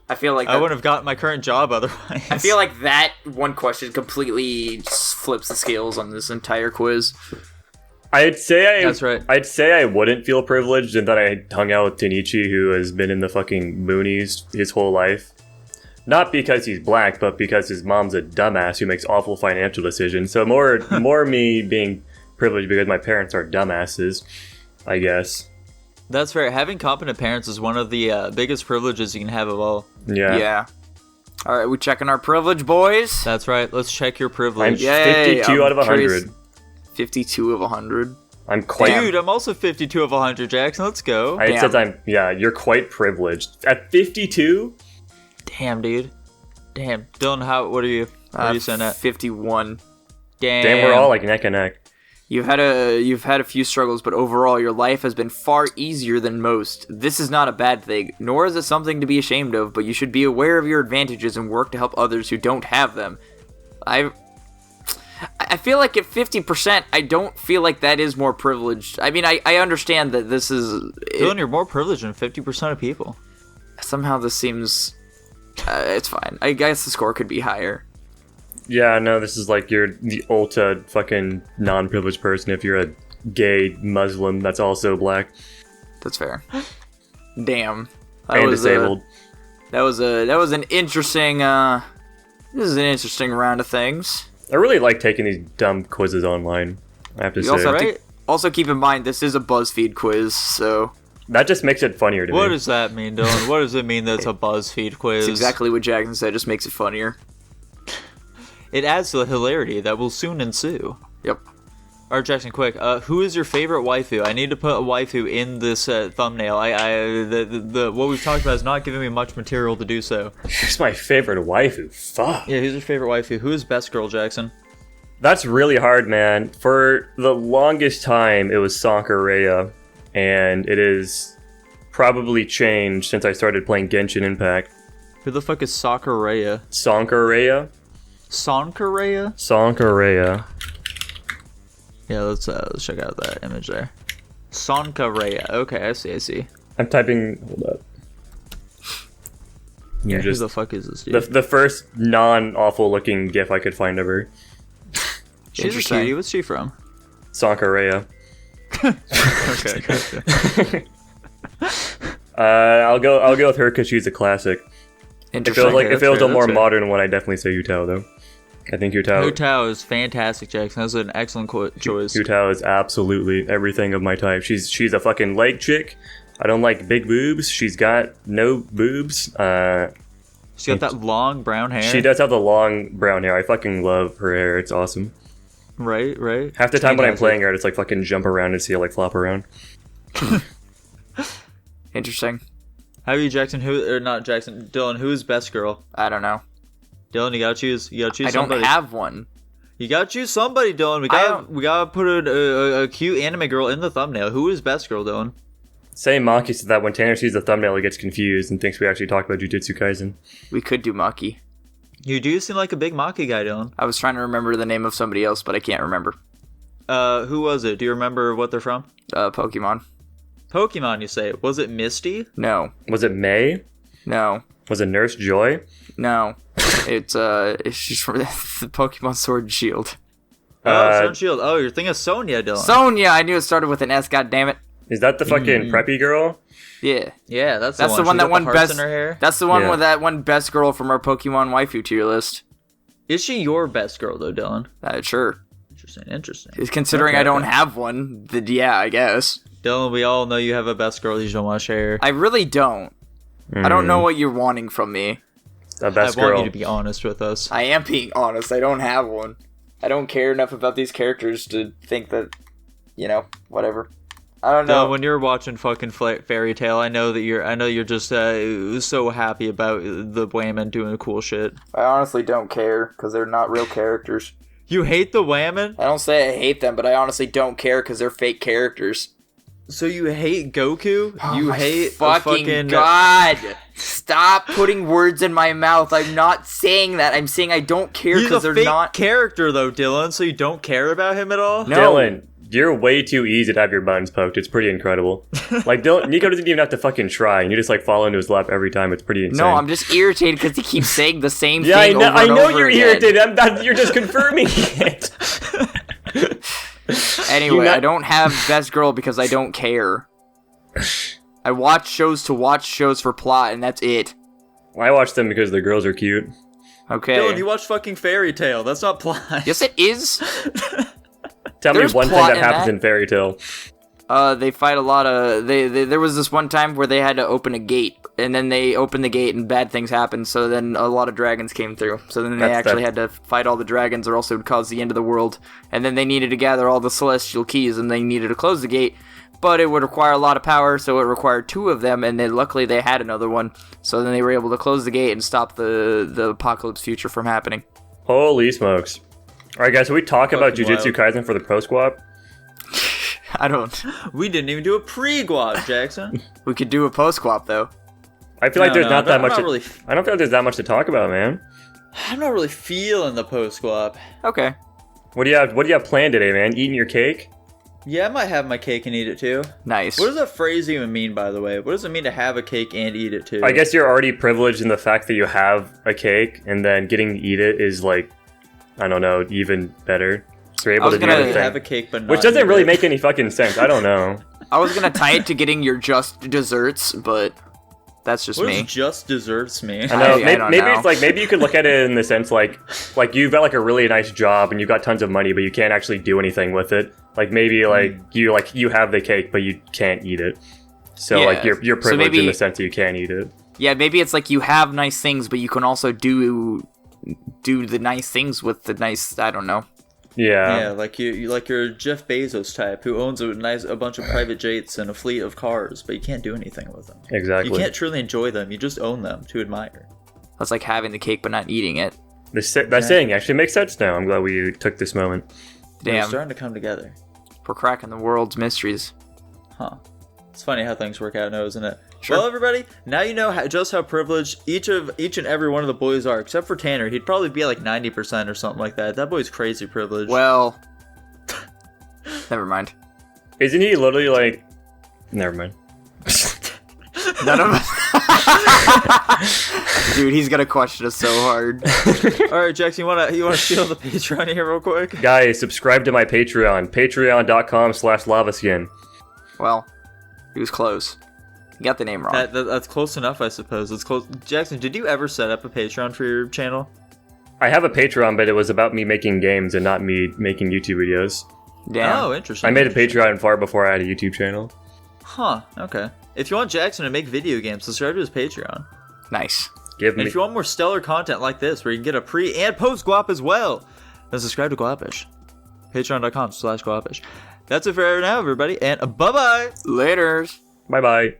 I feel like I wouldn't have gotten my current job otherwise. I feel like that one question completely just flips the scales on this entire quiz. That's right. I'd say I wouldn't feel privileged in that I hung out with Tanichi, who has been in the fucking boonies his whole life. Not because he's black, but because his mom's a dumbass who makes awful financial decisions. So more me being privileged because my parents are dumbasses, I guess. That's fair. Having competent parents is one of the biggest privileges you can have of all. Yeah. All right, we checking our privilege, boys? That's right. Let's check your privilege. I'm 52 out of 100. 52 of 100. I'm quite... Dude, I'm also 52 of 100, Jackson. Let's go. I said you're quite privileged. At 52? Damn, dude. Damn. Dylan, what are you saying at? 51. Damn, we're all like neck and neck. You've had a few struggles, but overall your life has been far easier than most. This is not a bad thing, nor is it something to be ashamed of, but you should be aware of your advantages and work to help others who don't have them. I feel like at 50%, I don't feel like that is more privileged. I mean, I understand that this is... Dylan, you're more privileged than 50% of people. Somehow this seems... it's fine. I guess the score could be higher. Yeah, no, this is like you're the ultra fucking non-privileged person if you're a gay Muslim that's also black. That's fair. Damn. And disabled. That was an interesting this is an interesting round of things. I really like taking these dumb quizzes online, I have to say. Also keep in mind this is a BuzzFeed quiz, so that just makes it funnier to me. What does that mean, Dylan? What does it mean that it's a BuzzFeed quiz? It's exactly what Jackson said, just makes it funnier. It adds to the hilarity that will soon ensue. Yep. Alright, Jackson, quick. Who is your favorite waifu? I need to put a waifu in this thumbnail. What we've talked about is not giving me much material to do so. Who's my favorite waifu? Fuck. Yeah, who's your favorite waifu? Who is best girl, Jackson? That's really hard, man. For the longest time, it was Sankareya, and it is probably changed since I started playing Genshin Impact. Who the fuck is Sakureya? Sankareya? Sankareya? Sankareya. Yeah, let's check out that image there. Sankareya. Okay, I see. I'm typing... Hold up. Yeah, who the fuck is this dude? The first non-awful looking GIF I could find of her. She's a cutie. What's she from? Sankareya. Okay. I'll go with her because she's a classic. If it was a more modern one, I'd definitely say Yutao though. I think Yutao is fantastic, Jackson. That's an excellent choice. Yutao is absolutely everything of my type. She's a fucking leg chick. I don't like big boobs. She's got no boobs. She's got that long brown hair. She does have the long brown hair. I fucking love her hair. It's awesome. Right. Half the time when I'm playing her, I just like fucking jump around and see her like flop around. Interesting. How are you, Jackson? Dylan, who is best girl? I don't know. Dylan, you gotta choose somebody. I don't have one. You gotta choose somebody, Dylan. We gotta put a cute anime girl in the thumbnail. Who is best girl, Dylan? Say Maki so that when Tanner sees the thumbnail, he gets confused and thinks we actually talk about Jujutsu Kaisen. We could do Maki. You do seem like a big Maki guy, Dylan. I was trying to remember the name of somebody else, but I can't remember. Who was it? Do you remember what they're from? Pokemon. Pokemon, you say? Was it Misty? No. Was it May? No. Was it Nurse Joy? No. She's from the Pokemon Sword and Shield. Oh, Sword and Shield. Oh, you're thinking of Sonya, Dylan. Sonya! I knew it started with an S, goddammit. Is that the fucking preppy girl? Yeah. Yeah, that's the one She that got won the hearts best. in her hair. That's the one Yeah. with that one best girl from our Pokemon waifu tier list. Is she your best girl, though, Dylan? Sure. Interesting. Considering Okay, I don't okay. have one, then yeah, I guess. Dylan, we all know you have a best girl you just don't want to share. I really don't. I don't know what you're wanting from me. The best I want girl. you to be honest with us. I am being honest. I don't have one. I don't care enough about these characters to think that, whatever. I don't know. Dylan, when you're watching fucking Fairy Tail, I know you're just so happy about the Wayman doing cool shit. I honestly don't care because they're not real characters. You hate the Wayman? I don't say I hate them, but I honestly don't care because they're fake characters. So you hate Goku? Oh You my hate fucking God! Stop putting words in my mouth. I'm not saying that. I'm saying I don't care He's because a they're fake not. character though, Dylan. So you don't care about him at all? No. Dylan, you're way too easy to have your buttons poked. It's pretty incredible. Like, Nico doesn't even have to fucking try, and you just, like, fall into his lap every time. It's pretty insane. No, I'm just irritated because he keeps saying the same Yeah, thing over and I know over you're again. irritated. You're just confirming it. Anyway, I don't have best girl because I don't care. I watch shows to watch shows for plot, and that's it. I watch them because the girls are cute. Okay. Dylan, you watch fucking Fairy Tail. That's not plot. Yes, it is. Tell There's me one thing plot that in happens that. in Fairy Tail. They fight a lot of. There was this one time where they had to open a gate, and then they opened the gate, and bad things happened. So then a lot of dragons came through. So then they actually had to fight all the dragons, or else it would cause the end of the world. And then they needed to gather all the celestial keys, and they needed to close the gate. But it would require a lot of power, so it required 2 of them, and then luckily they had another one. So then they were able to close the gate and stop the apocalypse future from happening. Holy smokes. Alright guys, so we talk about Fucking Jujutsu Kaisen for the Pro Squad? I don't. We didn't even do a pre-guap, Jackson. We could do a post-swap, though. I feel like there's not that I'm much not to, really, I don't feel like there's that much to talk about, man. I'm not really feeling the post-guap. Okay. What do you have planned today, man? Eating your cake? Yeah, I might have my cake and eat it too. Nice. What does that phrase even mean, by the way? What does it mean to have a cake and eat it too? I guess you're already privileged in the fact that you have a cake, and then getting to eat it is like, I don't know, even better. So you're able to do gonna the thing. have a cake, but not Which doesn't eat really it. make any fucking sense. I don't know. I was gonna tie it to getting your just desserts, but that's just What me. does just desserts mean? I know. I don't maybe know. it's like maybe you could look at it in the sense like you've got like a really nice job and you've got tons of money, but you can't actually do anything with it. Like maybe you have the cake, but you can't eat it. So Yeah. like you're So privileged maybe- in the sense that you can eat it. Yeah, maybe it's like you have nice things, but you can also do the nice things with the nice. I don't know. Yeah, like you're Jeff Bezos type who owns a bunch of private jets and a fleet of cars, but you can't do anything with them. Exactly. You can't truly enjoy them. You just own them to admire. That's like having the cake but not eating it. That saying actually makes sense now. I'm glad we took this moment. They're Damn, starting to come together. we're cracking the world's mysteries. Huh. It's funny how things work out now, isn't it? Sure. Well, everybody, now you know just how privileged each and every one of the boys are, except for Tanner. He'd probably be like 90% or something like that. That boy's crazy privileged. Well, never mind. Isn't he literally like? Never mind. None of us. Dude, he's gonna question us so hard. All right, Jackson, you wanna steal the Patreon here real quick? Guys, subscribe to my Patreon. Patreon.com/lavaskin. Well, he was close. You got the name wrong. That's close enough, I suppose. It's close. Jackson, did you ever set up a Patreon for your channel? I have a Patreon, but it was about me making games and not me making YouTube videos. Damn. Oh, interesting. I made a Patreon far before I had a YouTube channel. Huh, okay. If you want Jackson to make video games, subscribe to his Patreon. Nice. Give And me. if you want more stellar content like this, where you can get a pre and post Guap as well, then subscribe to Guapish. Patreon.com/Guapish. That's it for now, everybody, and bye-bye! Laters. Bye bye.